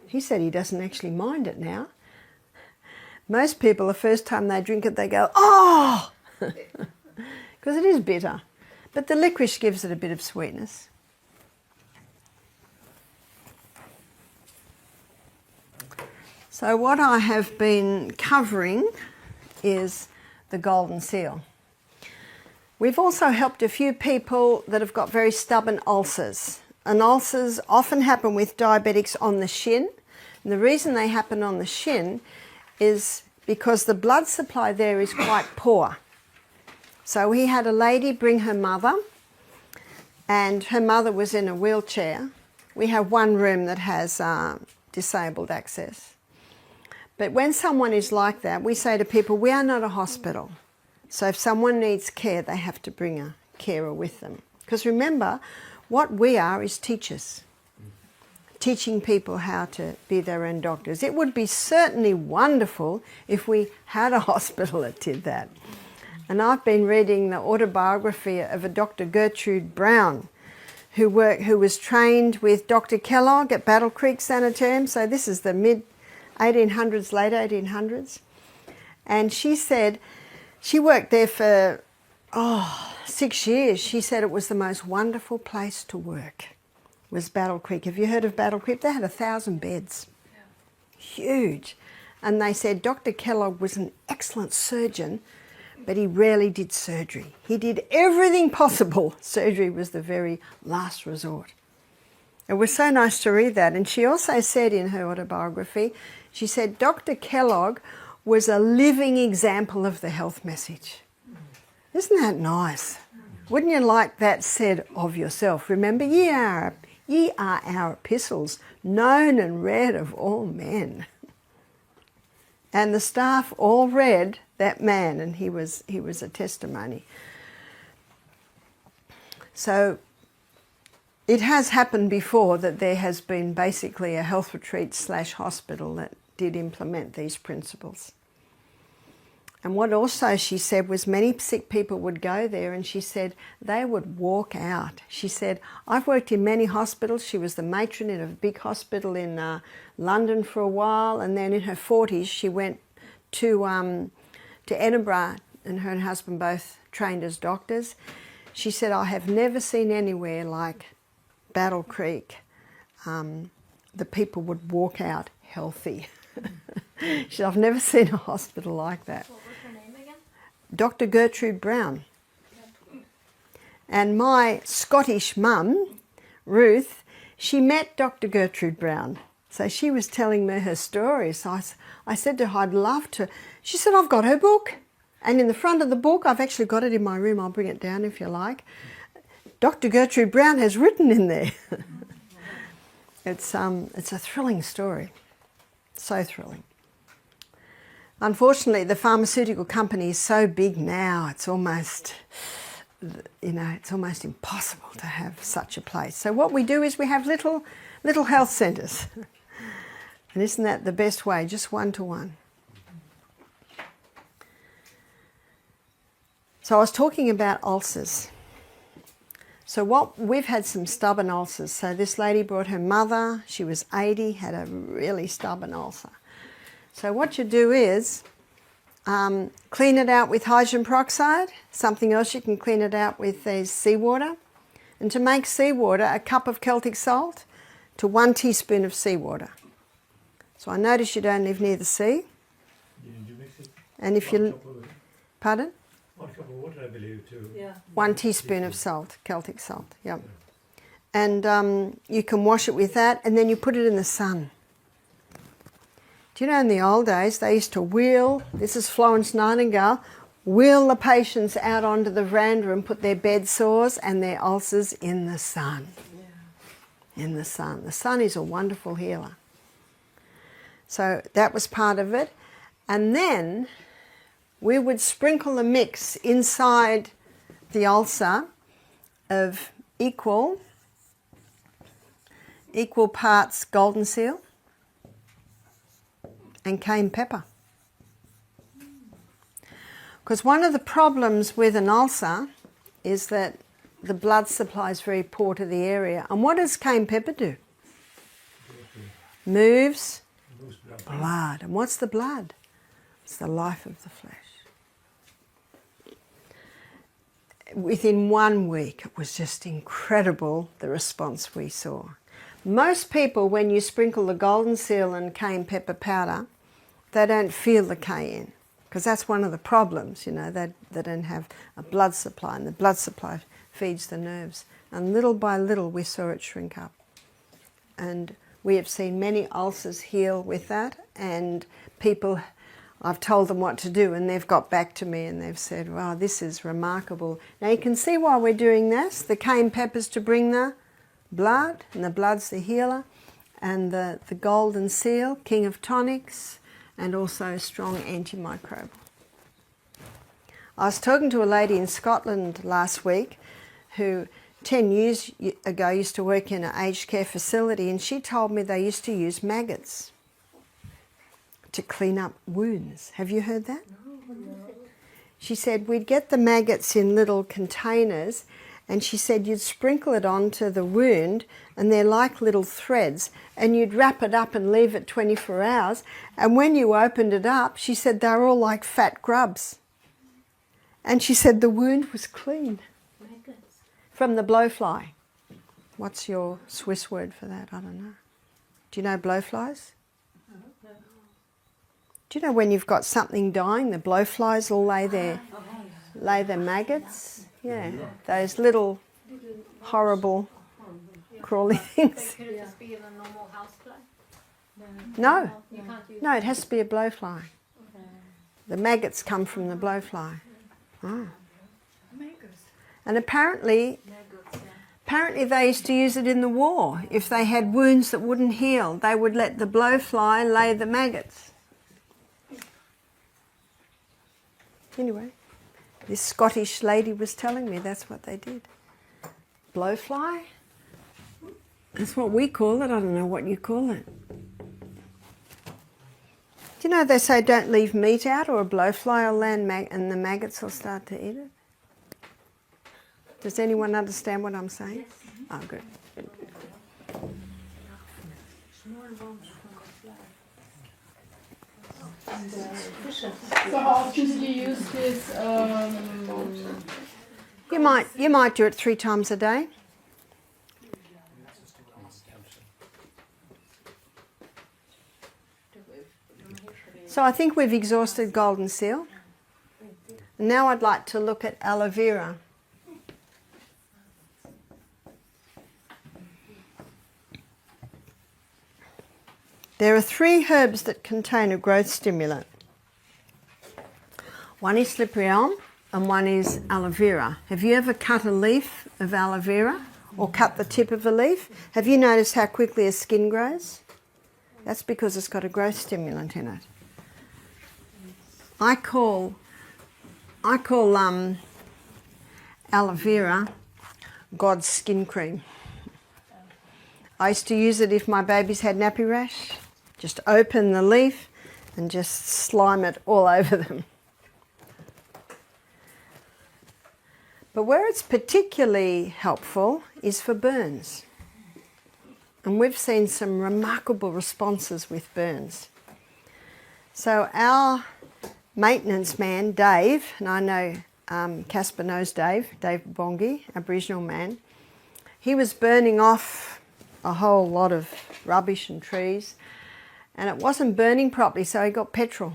He said he doesn't actually mind it now. Most people, the first time they drink it, they go, oh! Because it is bitter. But the licorice gives it a bit of sweetness. So what I have been covering is the golden seal. We've also helped a few people that have got very stubborn ulcers. And ulcers often happen with diabetics on the shin. And the reason they happen on the shin is because the blood supply there is quite poor. So we had a lady bring her mother, and her mother was in a wheelchair. We have one room that has disabled access. But when someone is like that, we say to people, we are not a hospital. So if someone needs care, they have to bring a carer with them. Because remember, what we are is teachers, teaching people how to be their own doctors. It would be certainly wonderful if we had a hospital that did that. And I've been reading the autobiography of a Dr. Gertrude Brown, who was trained with Dr. Kellogg at Battle Creek Sanitarium. So this is the mid-1800s, late 1800s. And she said, she worked there for 6 years. She said it was the most wonderful place to work, was Battle Creek. Have you heard of Battle Creek? They had 1,000 beds. Yeah. Huge. And they said Dr. Kellogg was an excellent surgeon, but he rarely did surgery. He did everything possible. Surgery was the very last resort. It was so nice to read that. And she also said in her autobiography, she said Dr. Kellogg was a living example of the health message. Isn't that nice? Wouldn't you like that said of yourself? Remember, ye are our epistles, known and read of all men. And the staff all read that man, and he was a testimony. So it has happened before that there has been basically a health retreat / hospital that did implement these principles. And what also she said was many sick people would go there, and she said they would walk out. She said, I've worked in many hospitals. She was the matron in a big hospital in London for a while, and then in her 40s she went to Edinburgh, and her and husband both trained as doctors. She said, I have never seen anywhere like Battle Creek. The people would walk out healthy. She said, I've never seen a hospital like that. What was her name again? Dr. Gertrude Brown. And my Scottish mum, Ruth, she met Dr. Gertrude Brown. So she was telling me her story. So I said to her, I'd love to. She said, I've got her book. And in the front of the book, I've actually got it in my room. I'll bring it down if you like. Dr. Gertrude Brown has written in there. It's a thrilling story, so thrilling. Unfortunately, the pharmaceutical company is so big now, it's almost, it's almost impossible to have such a place. So what we do is we have little health centres. And isn't that the best way, just one-to-one? So I was talking about ulcers. So we've had some stubborn ulcers. So this lady brought her mother, she was 80, had a really stubborn ulcer. So what you do is clean it out with hydrogen peroxide. Something else you can clean it out with is seawater. And to make seawater, a cup of Celtic salt to 1 teaspoon of seawater. So I notice you don't live near the sea. You mix it. And if you... Pardon? 1 cup of water, I believe, too. Yeah. 1 teaspoon of salt, Celtic salt, yeah. And you can wash it with that, and then you put it in the sun. Do you know in the old days they used to wheel, this is Florence Nightingale, wheel the patients out onto the veranda and put their bed sores and their ulcers in the sun. Yeah. In the sun. The sun is a wonderful healer. So that was part of it. And then we would sprinkle a mix inside the ulcer of equal parts golden seal and cayenne pepper. Because one of the problems with an ulcer is that the blood supply is very poor to the area. And what does cayenne pepper do? Moves blood. And what's the blood? It's the life of the flesh. Within 1 week, it was just incredible the response we saw. Most people, when you sprinkle the golden seal and cayenne pepper powder, they don't feel the cayenne, because that's one of the problems, they don't have a blood supply, and the blood supply feeds the nerves. And little by little, we saw it shrink up. And we have seen many ulcers heal with that, and people, I've told them what to do, and they've got back to me and they've said, wow, this is remarkable. Now you can see why we're doing this. The cayenne peppers to bring the blood, and the blood's the healer, and the golden seal, king of tonics, and also strong antimicrobial. I was talking to a lady in Scotland last week who 10 years ago used to work in an aged care facility, and she told me they used to use maggots to clean up wounds. Have you heard that? No. She said we'd get the maggots in little containers, and she said you'd sprinkle it onto the wound, and they're like little threads, and you'd wrap it up and leave it 24 hours, and when you opened it up, she said they were all like fat grubs. And she said the wound was clean. Maggots. From the blowfly. What's your Swiss word for that? I don't know. Do you know blowflies? Do you know when you've got something dying, the blowflies will lay their maggots? Yeah, those little horrible crawly things. Could it just be in a normal housefly? No, You can't use no, it has to be a blowfly. The maggots come from the blowfly. Oh. And apparently they used to use it in the war. If they had wounds that wouldn't heal, they would let the blowfly lay the maggots. Anyway, this Scottish lady was telling me that's what they did. Blowfly? That's what we call it. I don't know what you call it. Do you know they say don't leave meat out, or a blowfly will land and the maggots will start to eat it? Does anyone understand what I'm saying? Yes. Oh, good. So how often did you use this? You might do it 3 times a day. So I think we've exhausted golden seal. Now I'd like to look at aloe vera. There are 3 herbs that contain a growth stimulant. One is slippery elm, and one is aloe vera. Have you ever cut a leaf of aloe vera or cut the tip of a leaf? Have you noticed how quickly a skin grows? That's because it's got a growth stimulant in it. I call aloe vera God's skin cream. I used to use it if my babies had nappy rash. Just open the leaf and just slime it all over them. But where it's particularly helpful is for burns. And we've seen some remarkable responses with burns. So our maintenance man, Dave, and I know Casper knows Dave Bongi, Aboriginal man, he was burning off a whole lot of rubbish and trees, and it wasn't burning properly, so he got petrol.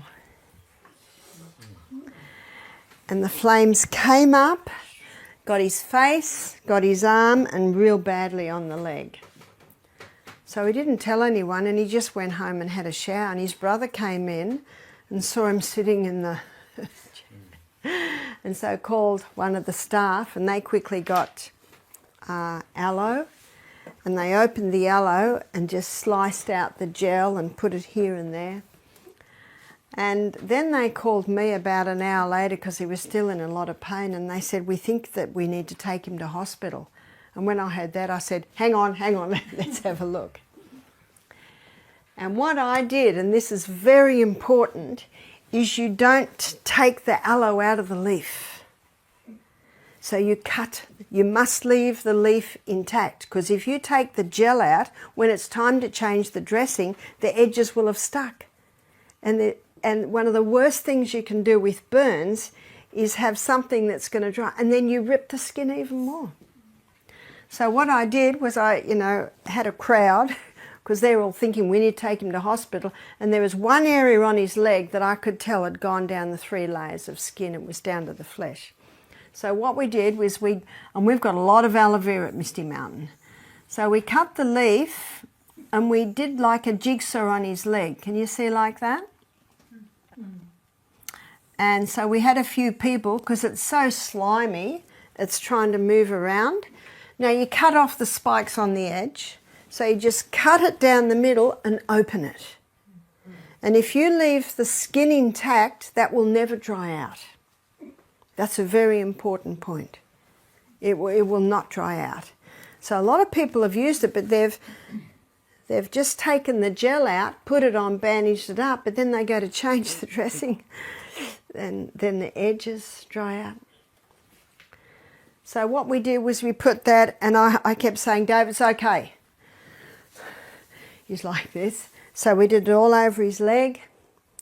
And the flames came up, got his face, got his arm, and real badly on the leg. So he didn't tell anyone, and he just went home and had a shower, and his brother came in and saw him sitting in the and so called one of the staff, and they quickly got aloe, and they opened the aloe and just sliced out the gel and put it here and there. And then they called me about an hour later because he was still in a lot of pain, and they said, we think that we need to take him to hospital. And when I heard that, I said, hang on, let's have a look. And what I did, and this is very important, is you don't take the aloe out of the leaf. So you must leave the leaf intact, because if you take the gel out, when it's time to change the dressing, the edges will have stuck. And one of the worst things you can do with burns is have something that's going to dry, and then you rip the skin even more. So what I did was I had a crowd, because they were all thinking we need to take him to hospital, and there was one area on his leg that I could tell had gone down the 3 layers of skin. It was down to the flesh. So what we did was we've got a lot of aloe vera at Misty Mountain. So we cut the leaf and we did like a jigsaw on his leg. Can you see like that? And so we had a few people, because it's so slimy, it's trying to move around. Now you cut off the spikes on the edge. So you just cut it down the middle and open it. And if you leave the skin intact, that will never dry out. That's a very important point. It will not dry out. So a lot of people have used it, but they've just taken the gel out, put it on, bandaged it up, but then they go to change the dressing, and then the edges dry out. So what we did was we put that, and I kept saying, Dave, it's okay. He's like this. So we did it all over his leg.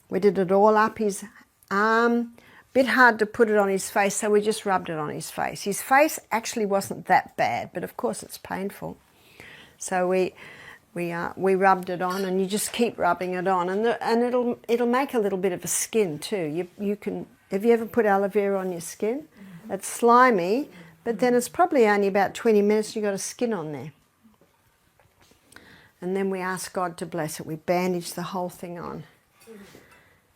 We did it all up his arm. Bit hard to put it on his face, so we just rubbed it on his face. His face actually wasn't that bad, but of course it's painful. So we rubbed it on, and you just keep rubbing it on, and it'll make a little bit of a skin too. You can. Have you ever put aloe vera on your skin? Mm-hmm. It's slimy, but then it's probably only about 20 minutes. You got a skin on there. And then we asked God to bless it. We bandaged the whole thing on.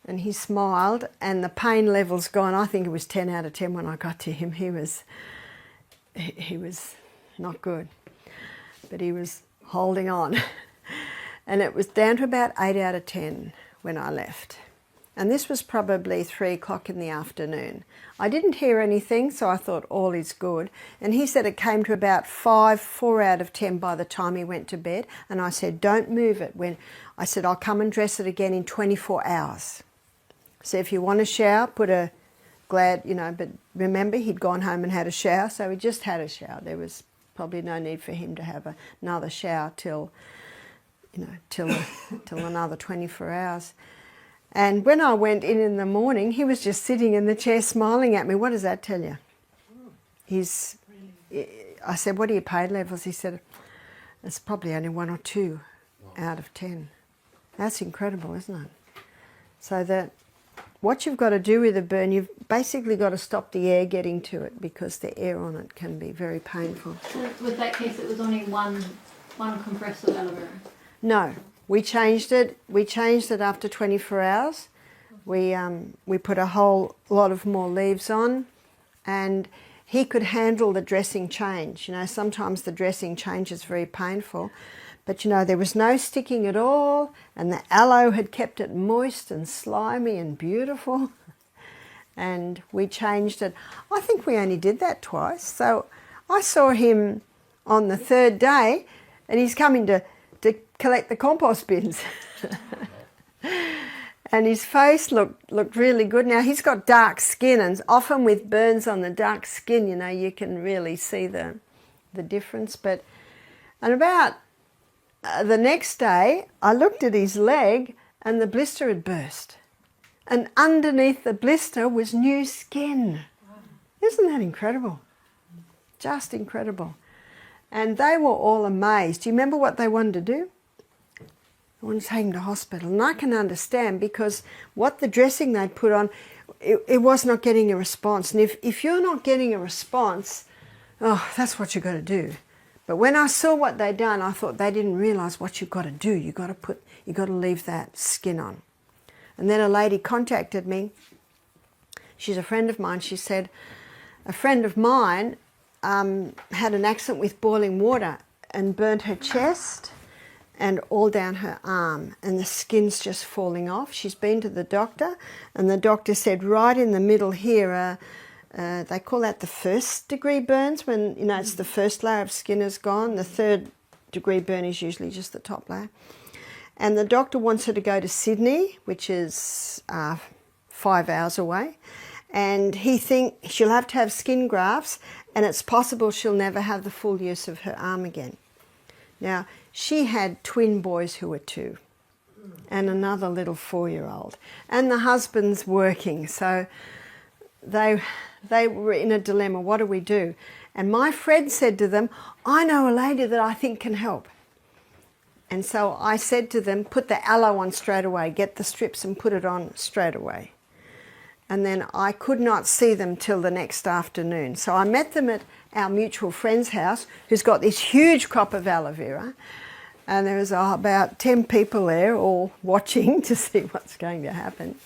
And he smiled, and the pain level's gone. I think it was 10 out of 10 when I got to him. He was not good, but he was holding on. And it was down to about 8 out of 10 when I left. And this was probably 3 o'clock in the afternoon. I didn't hear anything, so I thought all is good. And he said it came to about 4 out of 10 by the time he went to bed. And I said, don't move it. I said, I'll come and dress it again in 24 hours. So if you want a shower, put a glad, but remember he'd gone home and had a shower, so he just had a shower. There was probably no need for him to have another shower till another 24 hours. And when I went in the morning, he was just sitting in the chair smiling at me. What does that tell you? I said, what are your pain levels? He said, it's probably only 1 or 2 out of 10. That's incredible, isn't it? So that what you've got to do with a burn, you've basically got to stop the air getting to it, because the air on it can be very painful. So with that case, it was only one compress of aloe vera? No. We changed it. We changed it after 24 hours. We put a whole lot of more leaves on, and he could handle the dressing change. You know, sometimes the dressing change is very painful, but you know, there was no sticking at all, and the aloe had kept it moist and slimy and beautiful. And we changed it. I think we only did that twice. So I saw him on the third day, and he's coming to collect the compost bins. And his face looked really good. Now, he's got dark skin, and often with burns on the dark skin, you know, you can really see the difference. And about the next day, I looked at his leg, and the blister had burst. And underneath the blister was new skin. Isn't that incredible? Just incredible. And they were all amazed. Do you remember what they wanted to do? They wanted to take him to hospital. And I can understand, because what the dressing they'd put on, it was not getting a response. And if you're not getting a response, oh, that's what you've got to do. But when I saw what they'd done, I thought they didn't realise what you've got to do. You've got to leave that skin on. And then a lady contacted me. She's a friend of mine. She said, a friend of mine had an accident with boiling water and burnt her chest and all down her arm, and the skin's just falling off. She's been to the doctor, and the doctor said right in the middle here, they call that the first degree burns, when, you know, it's the first layer of skin is gone. The third degree burn is usually just the top layer. And the doctor wants her to go to Sydney, which is 5 hours away. And he thinks she'll have to have skin grafts, and it's possible she'll never have the full use of her arm again. Now, she had twin boys who were 2 and another little 4-year-old. And the husband's working, so they were in a dilemma. What do we do? And my friend said to them, I know a lady that I think can help. And so I said to them, put the aloe on straight away, get the strips and put it on straight away. And then I could not see them till the next afternoon. So I met them at our mutual friend's house, who's got this huge crop of aloe vera. And there was about 10 people there all watching to see what's going to happen.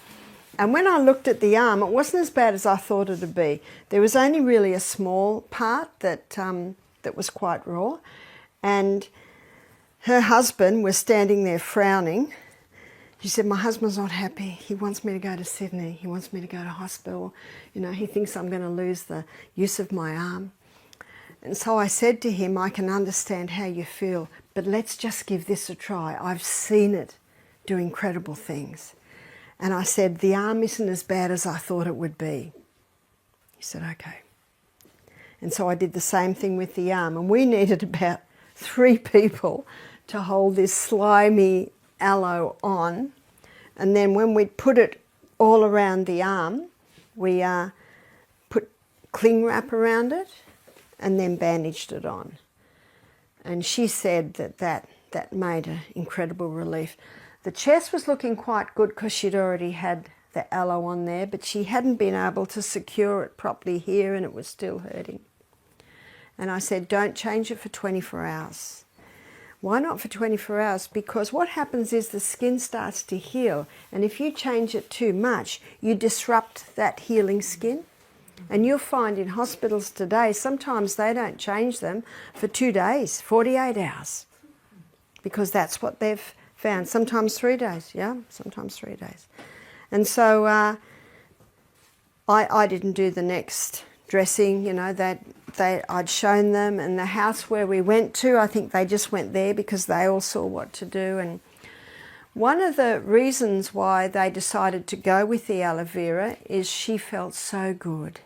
And when I looked at the arm, it wasn't as bad as I thought it would be. There was only really a small part that was quite raw. And her husband was standing there frowning. She said, my husband's not happy. He wants me to go to Sydney. He wants me to go to hospital. You know, he thinks I'm going to lose the use of my arm. And so I said to him, I can understand how you feel, but let's just give this a try. I've seen it do incredible things. And I said, the arm isn't as bad as I thought it would be. He said, okay. And so I did the same thing with the arm. And we needed about 3 people to hold this slimy aloe on. And then when we put it all around the arm, we put cling wrap around it and then bandaged it on. And she said that made an incredible relief. The chest was looking quite good because she'd already had the aloe on there, but she hadn't been able to secure it properly here, and it was still hurting. And I said, don't change it for 24 hours. Why not for 24 hours? Because what happens is the skin starts to heal, and if you change it too much, you disrupt that healing skin. And you'll find in hospitals today, sometimes they don't change them for 2 days, 48 hours, because that's what they've found. Sometimes 3 days, yeah, sometimes 3 days. And so I didn't do the next dressing, you know, that I'd shown them, and the house where we went to, I think they just went there because they all saw what to do. And one of the reasons why they decided to go with the aloe vera is she felt so good.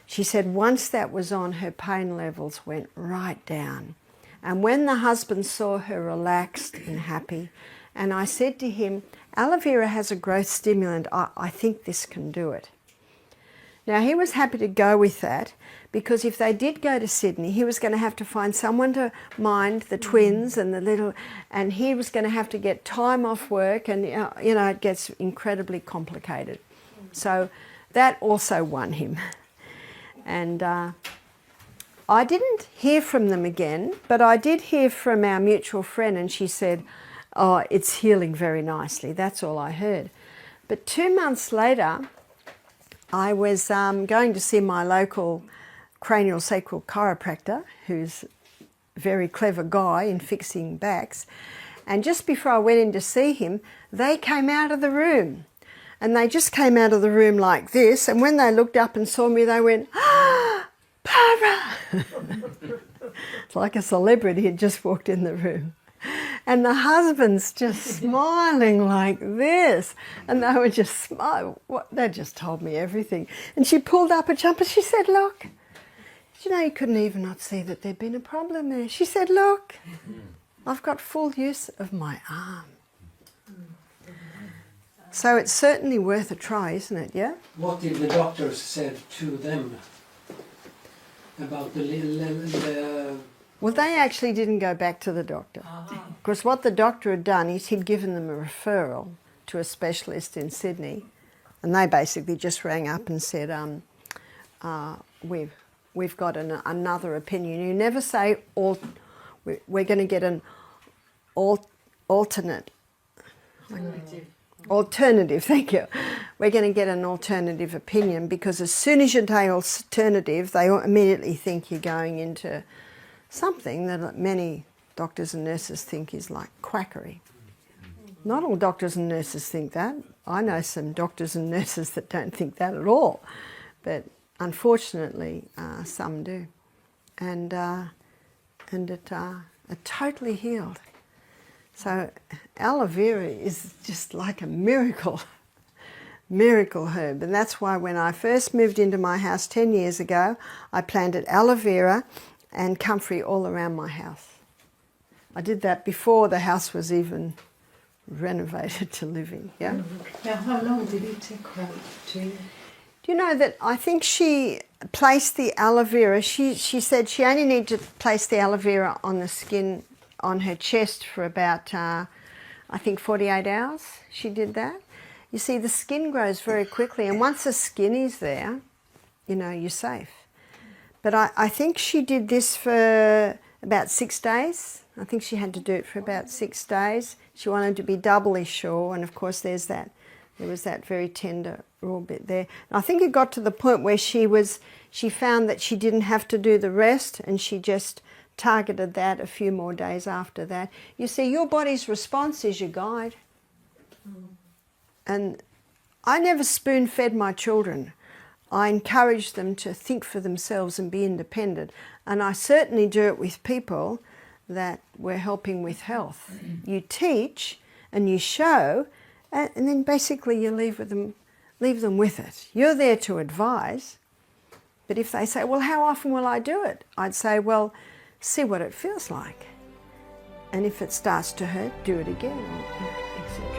She said once that was on, her pain levels went right down. And when the husband saw her relaxed and happy, and I said to him, aloe vera has a growth stimulant, I think this can do it. Now, he was happy to go with that, because if they did go to Sydney, he was going to have to find someone to mind the twins and the little, and he was going to have to get time off work, and you know, it gets incredibly complicated. So that also won him. And I didn't hear from them again, but I did hear from our mutual friend, and she said, oh, it's healing very nicely. That's all I heard. But 2 months later, I was going to see my local cranial sacral chiropractor, who's a very clever guy in fixing backs, and just before I went in to see him, they came out of the room. And they just came out of the room like this, and when they looked up and saw me, they went, "Ah, Barbara!" It's like a celebrity had just walked in the room. And the husband's just smiling like this. And they were just smiling. They just told me everything. And she pulled up a jumper. She said, "Look, did you know you couldn't even not see that there'd been a problem there?" She said, "Look, I've got full use of my arm." So it's certainly worth a try, isn't it, yeah? What did the doctors said to them about the Well, they actually didn't go back to the doctor. Because what the doctor had done is he'd given them a referral to a specialist in Sydney, and they basically just rang up and said, we've got another opinion. You never say, we're going to get an alternative, thank you. We're going to get an alternative opinion, because as soon as you say alternative, they immediately think you're going into something that many doctors and nurses think is like quackery. Not all doctors and nurses think that. I know some doctors and nurses that don't think that at all, but unfortunately some do. And it totally healed. So aloe vera is just like a miracle herb. And that's why when I first moved into my house 10 years ago, I planted aloe vera and comfrey all around my house. I did that before the house was even renovated to live in. Yeah. Yeah, how long did it take her to? Do you know that I think she placed the aloe vera, she said she only needed to place the aloe vera on the skin on her chest for about, I think 48 hours she did that. You see, the skin grows very quickly, and once the skin is there, you know, you're safe. But I think she did this for about 6 days. I think she had to do it for about 6 days. She wanted to be doubly sure, and of course there was that very tender raw bit there. And I think it got to the point where she found that she didn't have to do the rest, and she just targeted that a few more days after that. You see, your body's response is your guide. And I never spoon-fed my children. I encourage them to think for themselves and be independent. And I certainly do it with people that we're helping with health. You teach and you show, and then basically you leave them with it. You're there to advise. But if they say, "Well, how often will I do it?" I'd say, "Well, see what it feels like. And if it starts to hurt, do it again," etc.